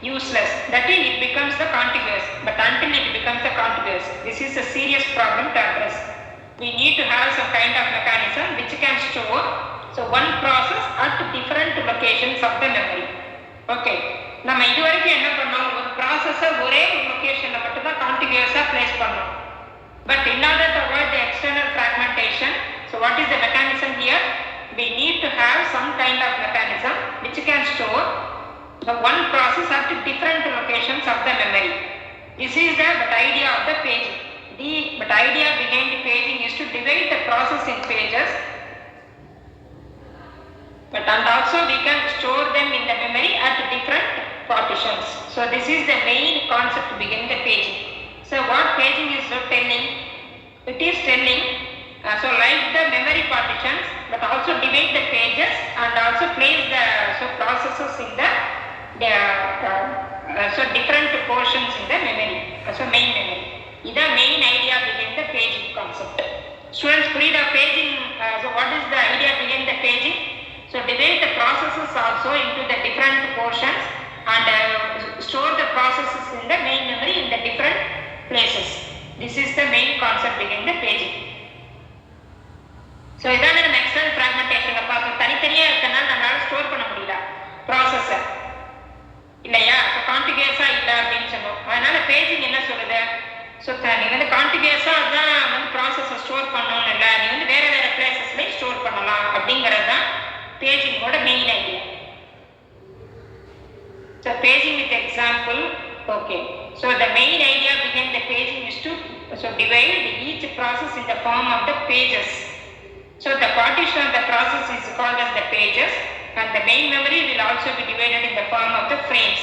useless. That is, it becomes the contiguous. But until it becomes the contiguous, this is a serious problem to address. We need to have some kind of mechanism which can store one process at different locations of the memory. Okay. நம்ம இதுவரைக்கும் என்ன பண்ணோம், ஒரு ப்ராசஸை ஒரே ஒரு லொகேஷன்ல மட்டும் தான் கான்டிகுயஸா பிளேஸ் பண்ணோம். But in order to avoid the external fragmentation, so what is the mechanism here? We need to have some kind of mechanism which can store the one process at different locations of the memory. This is the idea of the paging. The idea behind the paging is to divide the process in pages, and also we can store them in the memory at different partitions. So this is the main concept behind the paging. So what paging is telling? It is telling, so like the memory partitions, but also divide the pages and also place the processes in the different portions in the memory, main memory. This is the main idea behind the paging concept. Students, read the paging. So what is the idea behind the paging? So divide the processes also into the different portions and store the processes in the main memory in the different places. This is the main concept behind the paging. So இதான நம்ம external fragmentation பார்த்தோம். தனித்தனியா இருக்கனால நம்மளால store பண்ண முடியல ப்ராசஸை இல்லையா. ஸோ கான்டிகுயஸா இல்லை அப்படின்னு சொன்னோம். அதனால பேஜிங் என்ன சொல்லுது, ஸோ நீ வந்து கான்டிகுயஸா தான் வந்து ப்ராசஸை ஸ்டோர் பண்ணணும்னு இல்லை, நீ வந்து வேற வேற பிளேசஸ்லேயும் ஸ்டோர் பண்ணலாம் அப்படிங்கிறது தான் பேஜிங்கோட main idea. So paging with example, okay. So the main idea behind the paging is to divide each process in the form of the pages. So the partition of the process is called as the pages, and the main memory will also be divided in the form of the frames.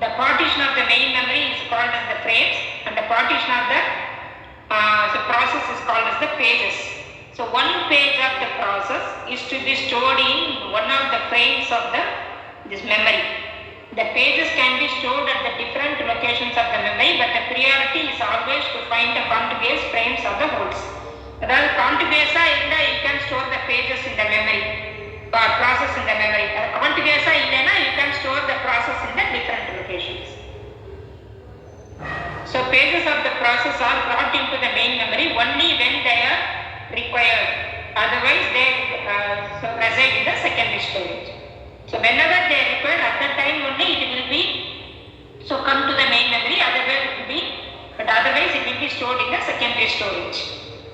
The partition of the main memory is called as the frames, and the partition of the process is called as the pages. So one page of the process is to be stored in one of the frames of this memory. The pages can be stored at the different locations of the memory, but the priority is always to find the contiguous frames of the holes. அதாவது contiguous-ஆ இருந்தா you can store the pages in the memory, process in the memory. Contiguous-ஆ இல்லைன்னா you can store the process in the different locations. So pages of the process are brought into the main memory only when they are required. Otherwise they reside in the secondary storage. So whenever they are required, at that time only it will be come to the main memory. Otherwise it will be stored in the secondary storage.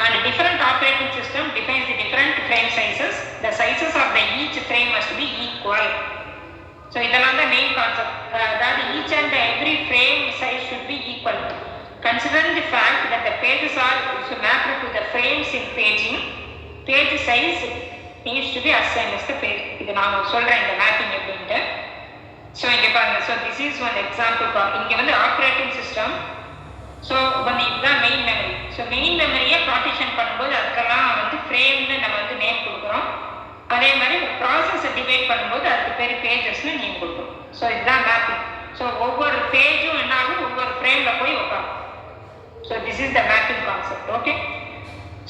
And different operating system defines the different frame sizes. The sizes of each frame must be equal. So இதெல்லாம் the main concept. That each and every frame size should be equal. Considering the fact that the pages are mapped to the frames in paging, page size needs to be assigned as the page. இது நான் சொல்றேன் இந்த mapping எப்படின்ட்டு. So இங்கே பாருங்க. So this is one example. இங்கே வந்து operating system. So வந்து இதுதான் மெயின் மெமரி. ஸோ மெயின் மெமரியை பார்ட்டிஷன் பண்ணும்போது அதுக்கெல்லாம் வந்து ஃப்ரேம்னு நம்ம வந்து நேம் கொடுக்குறோம். அதே மாதிரி ப்ராசஸை டிவைட் பண்ணும்போது அதுக்கு பேர் பேஜஸ்னு நேம் கொடுக்குறோம். ஸோ இதுதான் மேப்பிங். ஸோ ஒவ்வொரு பேஜும் என்ன ஆகும், ஒவ்வொரு ஃப்ரேமில் போய் உட்காரும். So this is the mapping concept. Okay.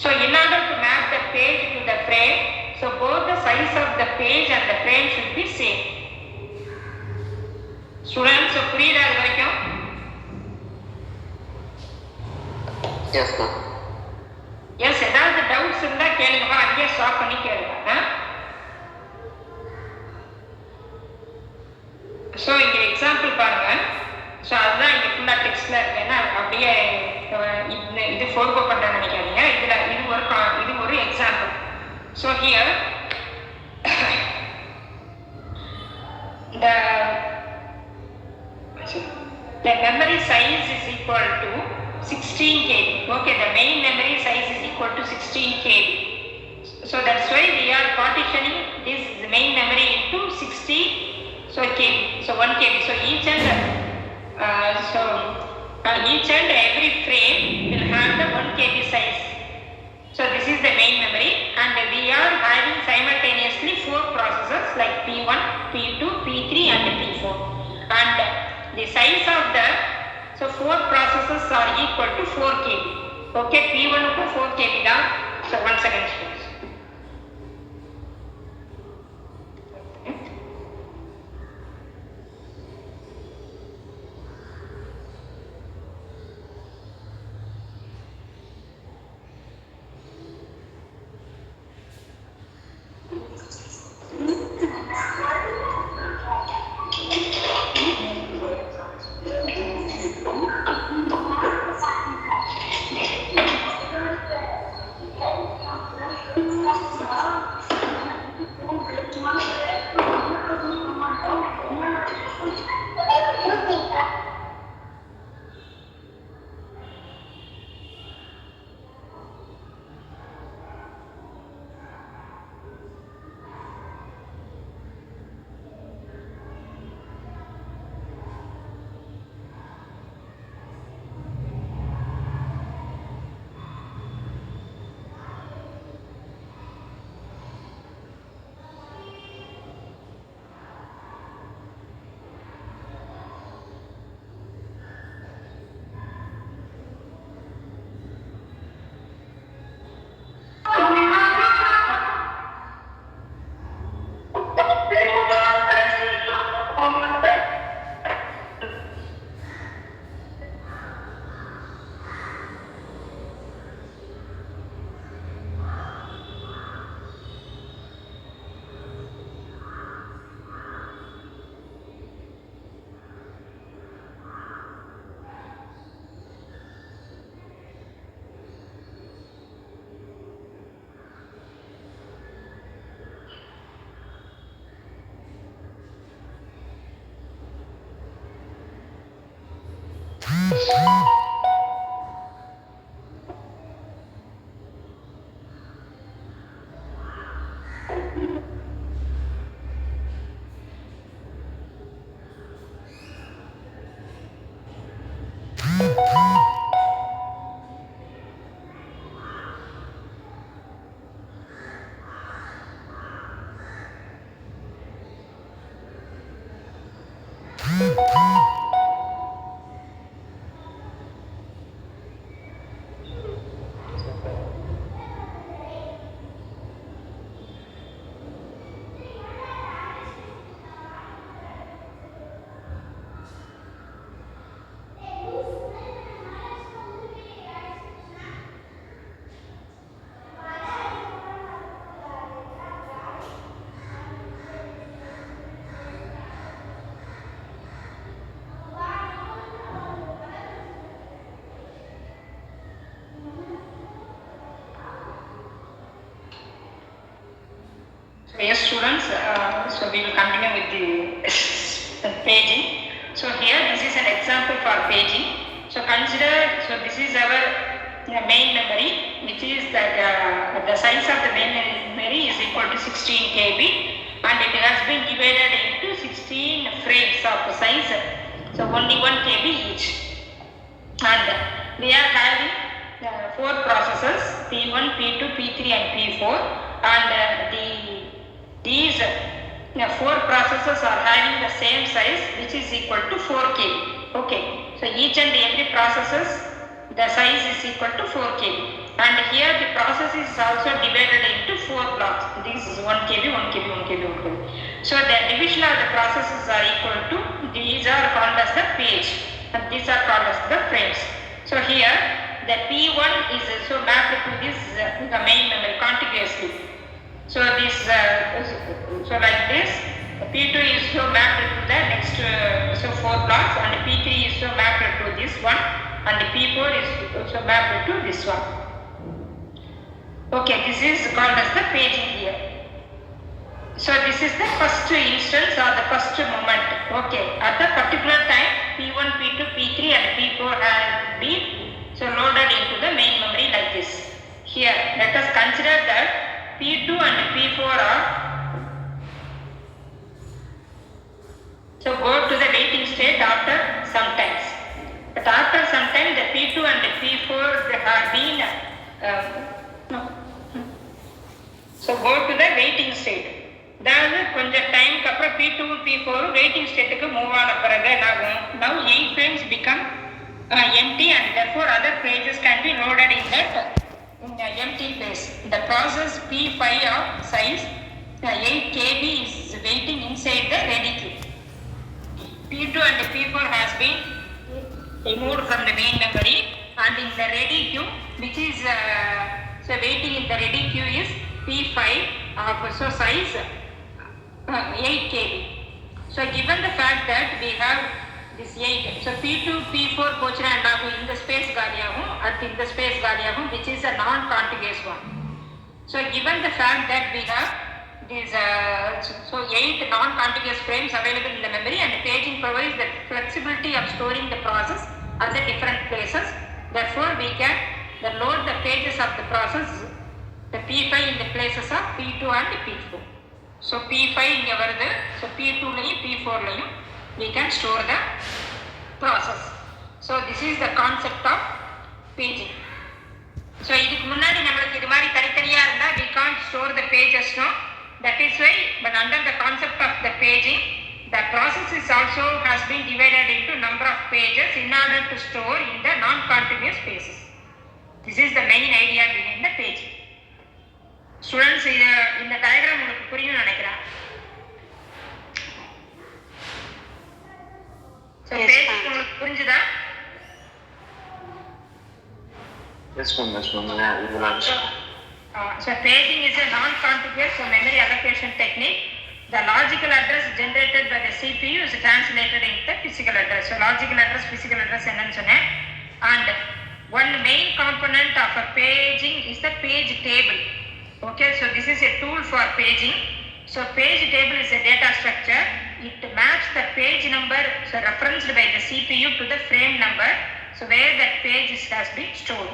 So in order to map the page to the frame, so both the size of the page and the frame should be same. Students புரியுதா அது வரைக்கும்? Yes ma'am. Yes, ஏதாவது doubts இருந்தா கேளுங்கப்பா, அங்கேயே stop பண்ணி கேளுங்க. So இங்கே எக்ஸாம்பிள் பாருங்க. ஸோ அதுதான் இங்கே ஃபுல்லாக டெக்ஸ்ட்ல இருக்கு. ஏன்னா அப்படியே இது ஃபோர்கோ பண்ணுறேன்னு நினைக்காதீங்க. இது ஒரு example. So here the memory size is equal to 16 KB. Okay, the main memory size is equal to 16 KB. So that's why we are partitioning this main memory into 60 KB. So 1 KB. So each and every frame will have the 1 KB size. So this is the main memory, and we are having simultaneously 4 processors like P1, P2, P3 and P4. And the size of the So 4 processes are equal to 4 kb. Okay, P1 க்கு 4 kb தான். So 1 second students. Yes, students, so we will continue with the paging. So here this is an example for paging. So consider, so this is our main memory, which is that the size of the main memory is equal to 16 kb and it has been divided into 16 frames of size, so only 1 kb each. And we are having 4 processors, P1, P2, P3 and P4, and these 4 processors are having the same size, which is equal to 4 kb. Okay, so each and every processors, the size is equal to 4 kb, and here the process is also divided into 4 blocks. This is 1 kb, 1 kb, 1 kb, 1 kb. So the division of the processes are equal to, these are called as the page and these are called as the frames. So here the P1 is also mapped to this the main memory contiguously. So this so like this, P2 is so mapped to the next so 4 blocks, and P3 is so mapped to this one, and P4 is also mapped to this one. Okay, this is called as the paging here. So this is the first instance or the first moment. Okay, at the particular time P1, P2, P3 and P4 have been so loaded into the main memory like this. Here let us consider that P2 and P4 are so go to the waiting state after some times. But after some time the P2 and the P4 have been so go to the waiting state. அதாவது கொஞ்சம் டைம்க்கு அப்புறம் P2 P4 waiting ஸ்டேட்டுக்கு move ஆன பிறகு என்னாகும், now 8 frames become empty, and therefore other pages can be loaded in the empty place. The process P5 of size 8 KB is waiting inside the ready queue. P2 and P4 has been removed from the main memory, and in the ready queue, which is waiting in the ready queue is P5 of size 8 KB. So given the fact that we have this 8, so P2, P4 pochna and in the space galiyagum at in the space galiyagum, which is a non-contiguous one. So given the fact that we have these 8 non-contiguous frames available in the memory, and paging provides the flexibility of storing the process at the different places. Therefore, we can load the pages of the process, the P5 in the places of P2 and P4. So P5 inga varudhu, so P2 layum P4 layum we can store the process. So this is the concept of paging. So idhukku munnadi namakku idu mari thanitaniya irundha we can't store the pages, no. That is why, but under the concept of the paging, the process is also has been divided into number of pages in order to store in the non-contiguous spaces. This is the main idea behind the paging. Students, in the diagram உங்களுக்கு புரியும் நினைக்கிறேன். So paging உங்களுக்கு புரிஞ்சுதா? Yes ma'am. So paging is a non-contiguous memory allocation technique. The logical address generated by the CPU is translated into physical address. So logical address, physical address என்னன்னு சொன்னேன். And one main component of a paging is the page table. Okay, so this is a tool for paging. So page table is a data structure. It maps the page number, so referenced by the CPU, to the frame number, so where that page has been stored.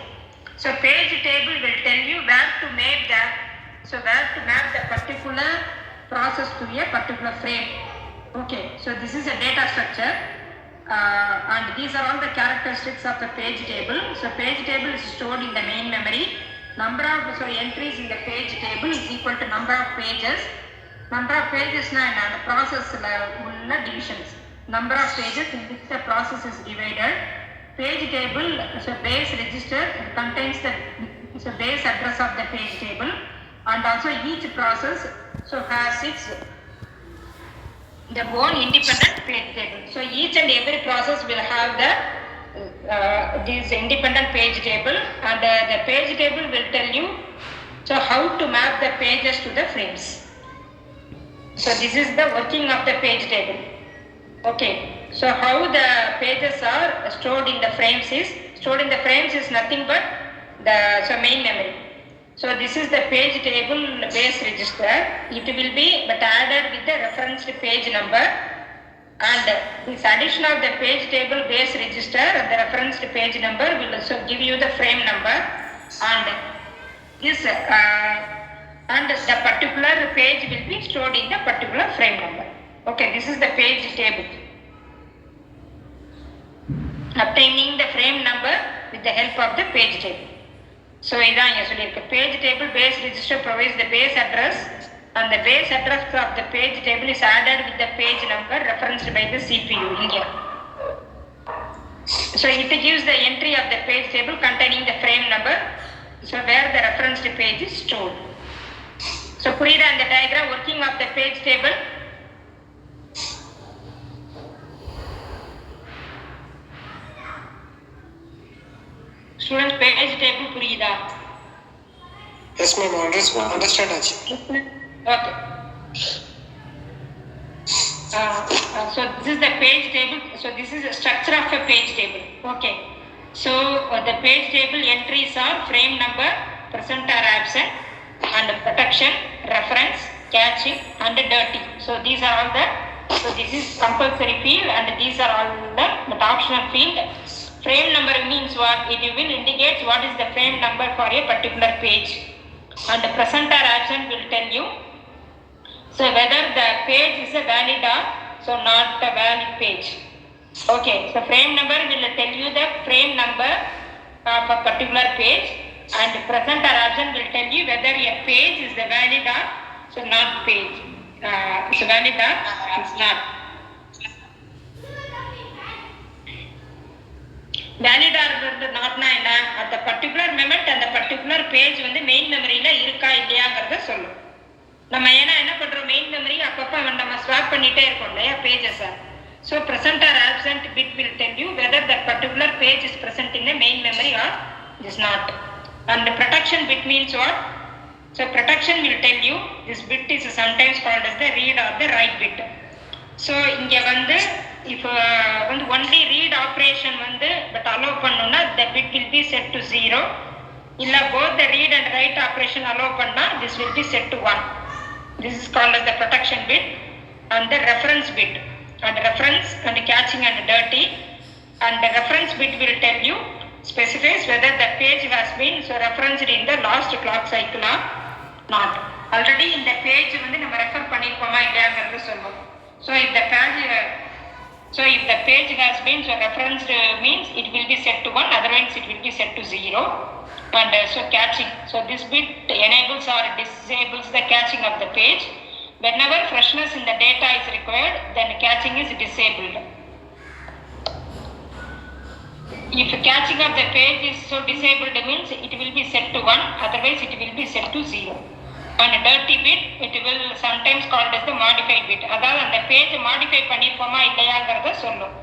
So page table will tell you where to map the particular process to a particular frame. Okay, so this is a data structure, and these are all the characteristics of the page table. So page table is stored in the main memory. Number of entries in the page table is equal to number of pages. Number of pages na the process ulla divisions. Number of pages in which the process is divided. Page table, so base register contains the base address of the page table, and also each process has its own independent page table. So each and every process will have this independent page table, and the page table will tell you how to map the pages to the frames. So this is the working of the page table. Okay, so how the pages are stored in the frames is nothing but the main memory. So this is the page table base register. It will be but added with the referenced page number, and this addition of the page table base register and the referenced page number will also give you the frame number, and this and the particular page will be stored in the particular frame number. Okay, this is the page table. Obtaining the frame number with the help of the page table. So இதான் இங்க சொல்லியிருக்கு. Page table base register provides the base address, and the base address of the page table is added with the page number referenced by the CPU here. So it gives the entry of the page table containing the frame number, so where the referenced page is stored. So புரியுதா இந்த diagram working of the page table? Students, page table புரியுதா? Yes ma'am, understand ஆச்சு. Okay. So this is the page table. So this is the structure of a page table. Okay. So the page table entries are frame number, present or absent, and protection, reference, caching, and dirty. So these are all the. So this is compulsory field, and these are all the optional field. Frame number means what? It will indicate what is the frame number for a particular page, and the present or absent will tell you whether the page is a valid or not a valid page. Okay, so frame number will tell you the frame number of a particular page, and present or absent will tell you whether a page is the valid or not page. It's valid or it's not. Valid ஆகிறது நாட்னா என்ன, அந்த particular மெமட் அந்த particular page வந்து main மெமரியில இருக்கா இல்லையாங்கிறத சொல்லும். நம்ம ஏன்னா என்ன பண்றோம், மெயின் மெமரி அப்பப்போ நம்ம ஸ்வாப் பண்ணிட்டே இருக்கோம் இல்லையா பேஜஸை. So present or absent bit will tell you whether that particular page is present in the main memory or is not. And the protection bit means what? So protection will tell you this bit is sometimes called as the read or the write bit. So இங்க வந்து if வந்து only read operation வந்து but allow பண்ணோம்னா the bit will be set to 0. இல்ல both the read and write operation allow பண்ணா this will be set to 1. This is called as the protection bit. And the reference bit, and reference and catching and dirty, and the reference bit will tell you, specifies whether the page has been so referenced in the last clock cycle or not. Already in the page வந்து நம்ம refer பண்ணிருப்போமா இல்லையாங்கிறது சொல்லும். So if the page has been so referenced means it will be set to 1, otherwise it will be set to 0. And so catching, so this bit enables or disables the catching of the page. Whenever freshness in the data is required, then catching is disabled. If catching of the page is so disabled means it will be set to 1, otherwise it will be set to 0. And dirty bit, it will sometimes called as the modified bit. அதாவது அந்த page modify பண்ணிருப்போமா இல்லையாங்கிறத சொல்லும்.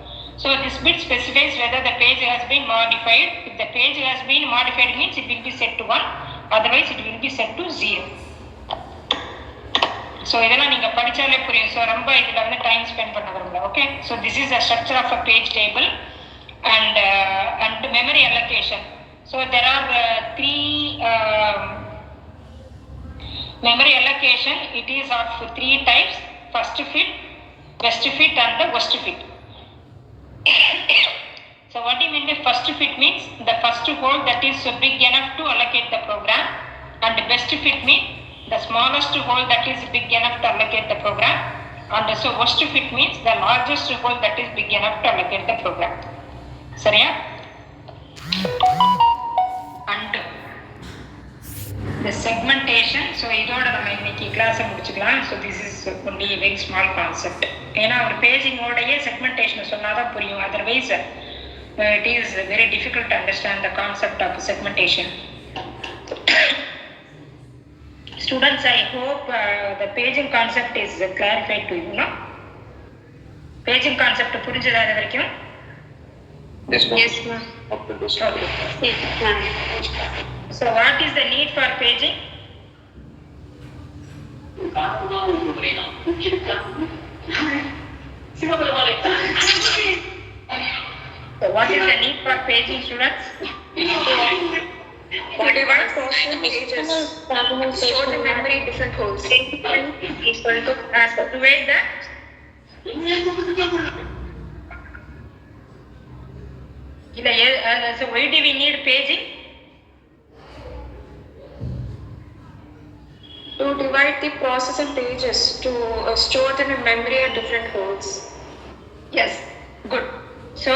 So this bit specifies whether the page has been modified. If the page has been modified means it will be set to 1, otherwise it will be set to 0. So இதெல்லாம் நீங்க படிச்சாலே புரியும். So ரொம்ப இதில் வந்து time spend பண்ண விரும்பல. Okay, so this is a structure of a page table and memory allocation. So there are three memory allocation. It is of 3 types: first fit, best fit, and the worst fit. So what do you mean by first fit means the first hole that is so big enough to allocate the program, and the best fit means the smallest hole that is big enough to allocate the program, and so worst fit means the largest hole that is big enough to allocate the program. சரியா? And the segmentation, so இதோட நம்ம இன்னைக்கு கிளாஸை முடிச்சுக்கலாம். So this is only very small concept. ஏன்னா ஒரு பேஜிங்கோடையே segmentation சொன்னாதான் புரியும். Otherwise it is very difficult to understand the concept of segmentation. Students, I hope the paging concept is clarified to you, no? Paging concept புரிஞ்சதா இது வரைக்கும்? Yes, ma'am. Yes, ma'am. Okay. Yes, ma'am. So what is the need for paging? So what is the need for paging, students? To divide portion pages, store the memory different holes. Equal to Divide that. So why do we need paging? to divide the processing pages to store them in memory at different holes. Yes, good. So,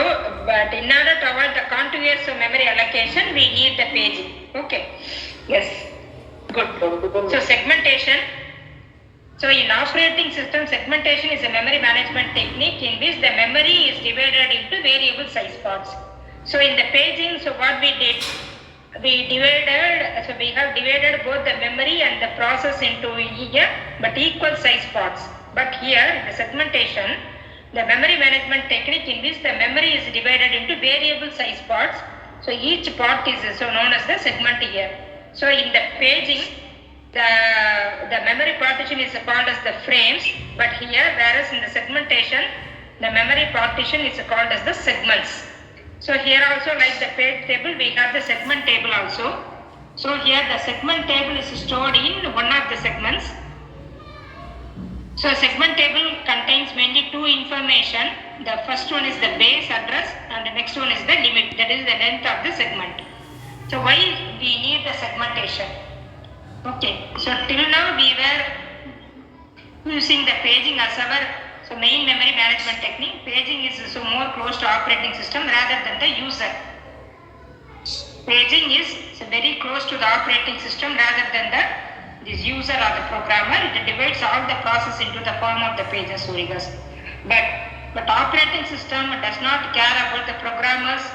but in order to avoid the contiguous memory allocation, we need the paging. Okay. Yes. Good. So segmentation. So in operating system, segmentation is a memory management technique in which the memory is divided into variable size parts. So in the paging, so what we did, we have divided both the memory and the process into but equal size parts. But here in the segmentation, the memory management technique in which the memory is divided into variable size parts. So each part is so known as the segment here. So in the paging, the memory partition is called as the frames, but here, whereas in the segmentation, the memory partition is called as the segments. So here also, like the page table, we have the segment table also. So here the segment table is stored in one of the segments. So segment table contains mainly two information. The first one is the base address and the next one is the limit, that is the length of the segment. So why we need the segmentation? Okay, so till now we were using the paging as our main memory management technique. Paging is so more close to operating system rather than the user. Paging is very close to the operating system rather than this user or the programmer. It divides all the process into the form of the pages. But operating system does not care about the programmers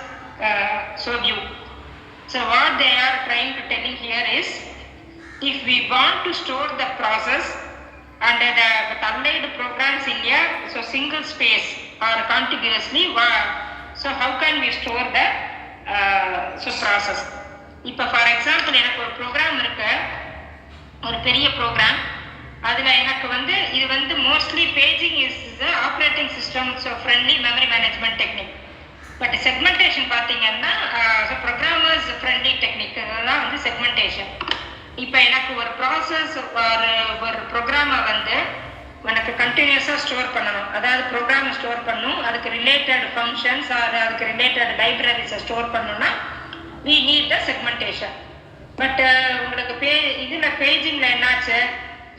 so view. So what they are trying to telling here is, if we want to store the process under the unlike programs in a so single space or contiguously, so how can we store the so process? இப்போ for example எனக்கு ஒரு program இருக்கு, ஒரு பெரிய program. அதில் எனக்கு வந்து இது வந்து mostly paging is operating system so friendly memory management technique. But segmentation பார்த்தீங்கன்னா ப்ரோக்ராமர்ஸ் ஃப்ரெண்ட்லி டெக்னிக், அதெல்லாம் வந்து செக்மெண்டேஷன். இப்போ எனக்கு ஒரு ப்ராசஸ் ஒரு ப்ரோக்ராமை வந்து எனக்கு கண்டினியூஸாக ஸ்டோர் பண்ணணும், அதாவது ப்ரோக்ராமை ஸ்டோர் பண்ணணும், அதுக்கு ரிலேட்டட் ஃபங்க்ஷன்ஸ் அதுக்கு ரிலேட்டட் லைப்ரரிஸை ஸ்டோர் பண்ணணும்னா we need the segmentation. But உங்களுக்கு இதில் பேஜிங்கில் என்னாச்சு,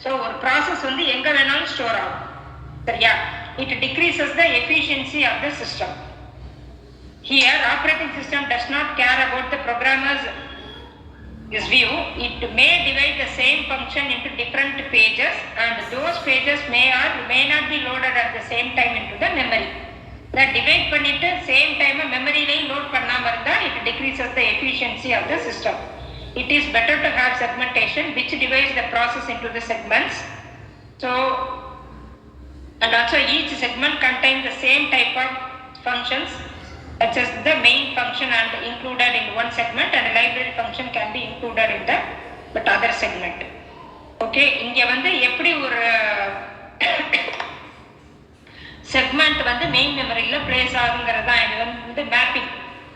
ஸோ ஒரு ப்ராசஸ் வந்து எங்கே வேணாலும் ஸ்டோர் ஆகும், சரியா? It decreases the efficiency of the system. Here operating system does not care about the programmers this view. It may divide the same function into different pages, and those pages may or may not be loaded at the same time into the memory. That divide பண்ணிட்டு same time மெமரியிலையும் load பண்ணாம இருந்தா it decreases the efficiency of the system. It is better to have segmentation which divides the process into the segments. So and also each segment contains the same type of functions, such as the main function and included in one segment, and a library function can be included in the but other segment. Okay, இங்க வந்து எப்படி ஒரு segment வந்து main மெமரியில் place ஆகுங்கிறது தான் இது வந்து mapping.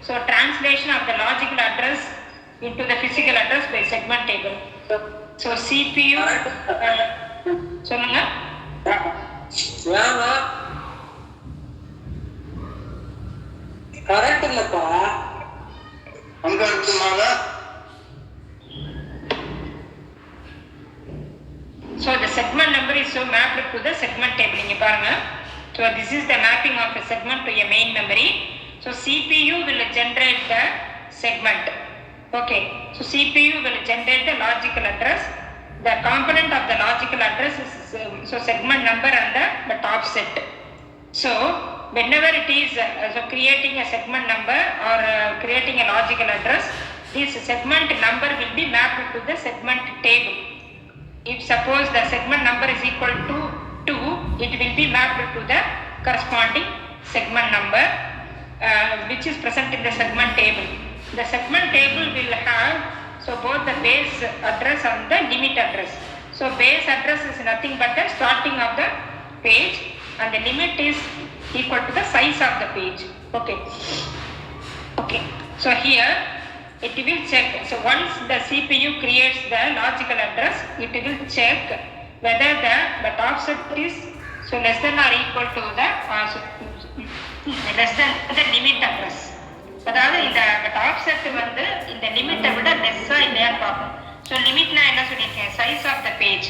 So translation of the logical address into the physical address by segment table. So CPU சொல்லுங்க. கரெக்ட் இல்லப்பா அங்க இருக்குனால. So the segment number is so mapped to the segment table. இங்க பாருங்க. So this is the mapping of a segment to a main memory. So CPU will generate the segment. Okay. So CPU will generate the logical address. The component of the logical address is so segment number and the top set. So whenever it is so creating a segment number or creating a logical address, this segment number will be mapped to the segment table. If suppose the segment number is equal to 2, it will be mapped to the corresponding segment number which is present in the segment table. The segment table will have so both the base address and the limit address. So base address is nothing but the starting of the page, and the limit is equal to the size of the page. Okay. Okay. So here it will check. So once the CPU creates the logical address, it will check whether the offset is so less than or equal to the less than the limit address. அதாவது இந்த offset வந்து இந்த லிமிட்டை விட லெஸ்ஸா இல்லையான்னு பார்ப்போம். So லிமிட்னா என்ன சொல்லியிருக்கேன், size of the page.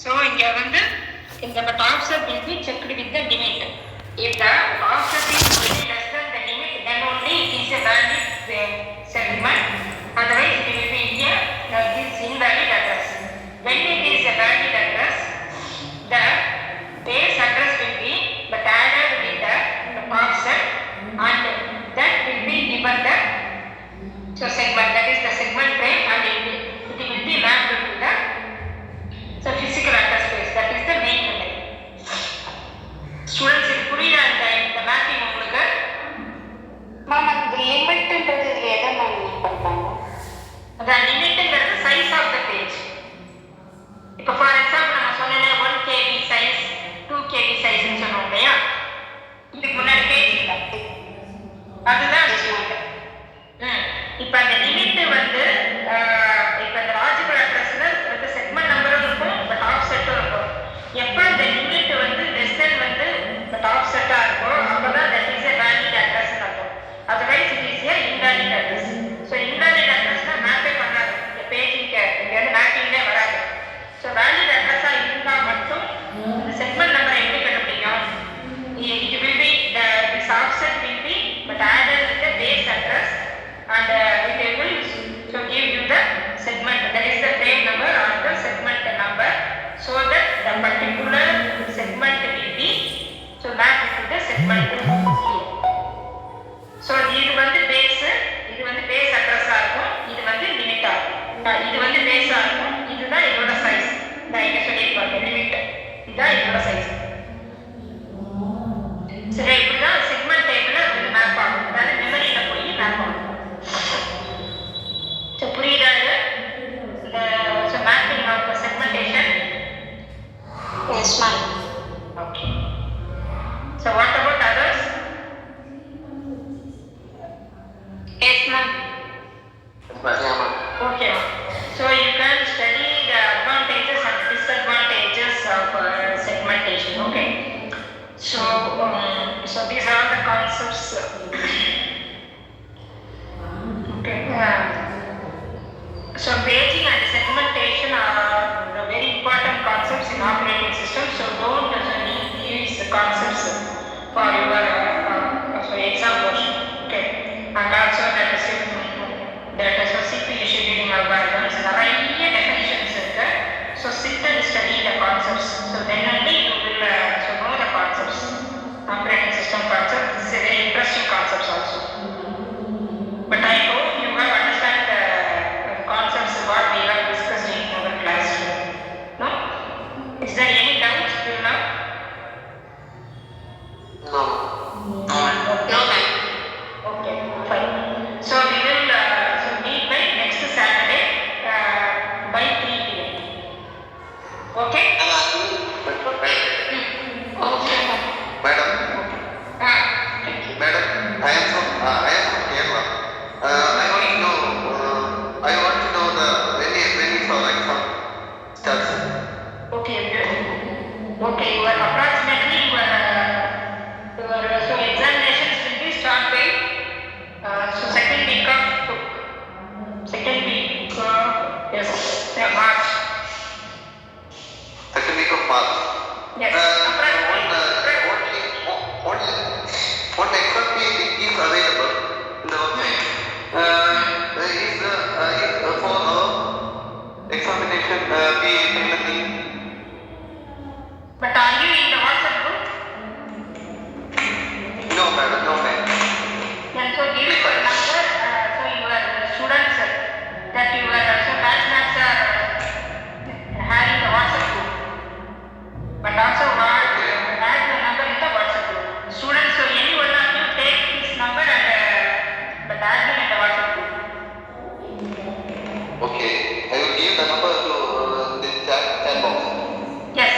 So இங்க வந்து இந்த offset will be checked with the limit. If the offset is less than the limit, then only it is a valid segment. Otherwise, it will be here this invalid address. When it is a valid address, the base address will be but added with the offset, and that will be given the segment. That is the segment frame, and it will be mapped to the physical address space. That is the main memory. Students, இது புரியல இந்த mapping உங்களுக்கு? Ma'am அந்த லிமிட்ன்றது எதை ma'am மீன் பண்றாங்க? அந்த லிமிட்ங்கிறது size of the page. இப்போ for example நம்ம சொன்னேனே 1 KB சைஸ் 2 KB சைஸ்னு சொன்னோம் இல்லையா, இதுக்கு முன்னாடி பேஜ் இல்லை, அதுதான் லிமிட். இப்போ அந்த லிமிட் இதோட சைஸ். சரி, இப்படிதான் செக்மெண்ட் டேபிள் அது மேப் ஆகும், அதாவது மெமரியில போய் மேப் ஆகும். ஸோ புரியுதா இது? இந்த mapping of segmentation. Yes, ma'am. Okay. So what about others? Yes, ma'am. Okay. So you can study the advantages and disadvantages of segmentation. Okay. So so these are the concepts. Okay. So paging and segmentation are very important concepts in operating systems. So don't leave these concepts for your exam portion. Okay. And also that is CPU scheduling algorithms. நிறைய definitions இருக்கு. So sit and study the concepts. So then only you will know the concepts. Operating system concepts. This is a very interesting concepts also. But I hope you have understand the concepts what we have discussed in our class. No? Is there any doubts till now? No. No, ma'am. Okay, fine. So we will meet by next Saturday by 3 p.m. Okay? Okay, ma'am. Madam, Thank you. madam, I am from Kerala. I want to know the when is our exam starts. Okay, good. Okay, you are approximately your so examinations will be start by so second week of yes, March. Second week of March. Yes. One exam fee is available in the website. Is for examination fee payment. But are you in the WhatsApp group? No, madam, no, ma'am. And so give your number, so your students that your batchmates are having the WhatsApp group. But also add your number in the WhatsApp group. Students, so any one of you take this number and but add me in the WhatsApp group. Okay, I will give the number to the chat box. Yes.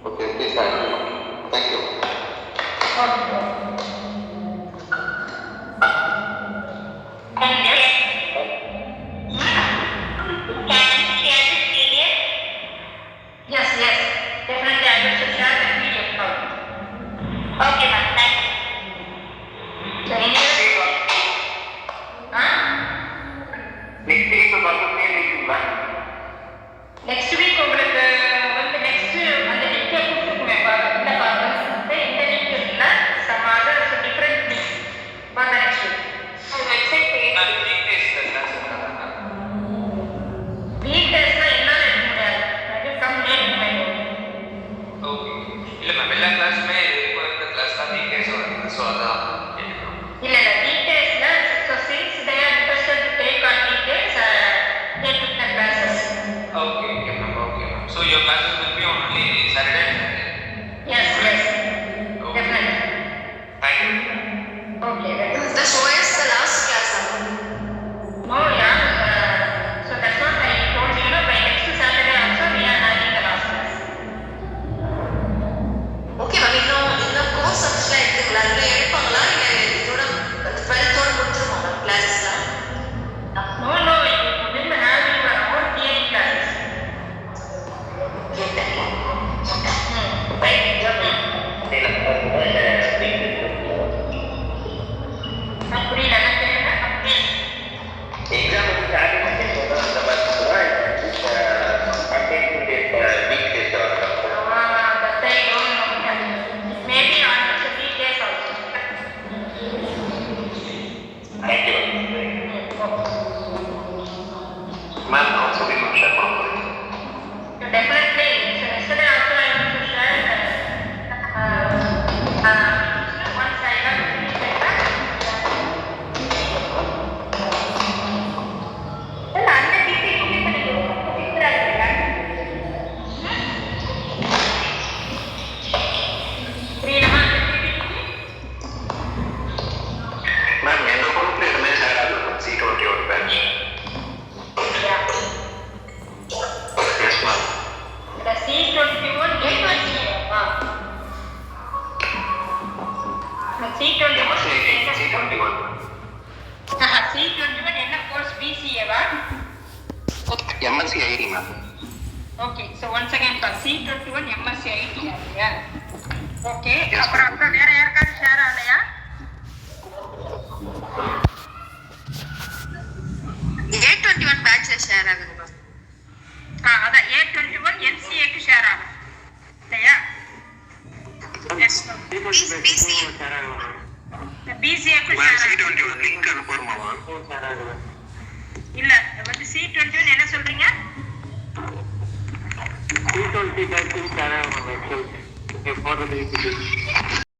Okay, please add. Thank you. Okay. And yes. Yes, definitely I will share the PDF now. Okay, ma'am, thank you. So any other? Next week the process name is ma'am. Next week உங்களுக்கு வந்து next அந்த link கொடுத்துருக்குமே இந்த link இருக்குல்ல some other different link for the next week. Website page. Weekdaysனா என்னால எடுக்க முடியாது. I will come late to my home. Okay இல்ல ma'am எல்லா கிளாஸுமே இப்போ இருக்க கிளாஸ் தான் வீக்கெண்ட்ஸ் வருது ஸோ அதான் கேட்குறோம். இல்ல weekdaysல so since they are interested to take on weekdays they took the classes. Okay ma'am. So your classes will be on only Saturday and Sunday. Yes. Okay. Definitely. Thank you. Okay, very good. The show is the last class. No, yeah. So that's what I told you. By next Saturday also we are having the last class. Okay, ma'am. இன்னும் course சப்ஸ்லாம் எடுத்துங்களா? இல்லை எடுப்பாங்களா? இல்லை இதோட 12th முடிச்சிருமா ma'am கிளாஸஸ்லாம்? No, you will have your own theory classes. Right? புரியல என்ன கேளுங்க. Exam is starting on the weekdays. That I don't know. Maybe on the weekdays also. Thank you. Ma'am, also we must share one. So definitely. So yesterday also I want to share once I got finished like that. Well, அந்த degree பண்ணிடுவோம். Degree MSc ID ma'am. Okay so once again C21 MSc IT இல்லையா? Okay அப்புறம் வேற யாருக்காவது share ஆகலையா? A21 பேட்ச்ல share ஆகுது ma'am. அதான் A21 MCAக்கு share ஆகும் இல்லையா? BCAக்கு ஷேர் ஆகும். C21 link அனுப்புறமா ma'am? இல்ல வந்து C21 என்ன சொல்றீங்க? C20 பேட்ச் ஷேர் ஆகும் மேம். போறது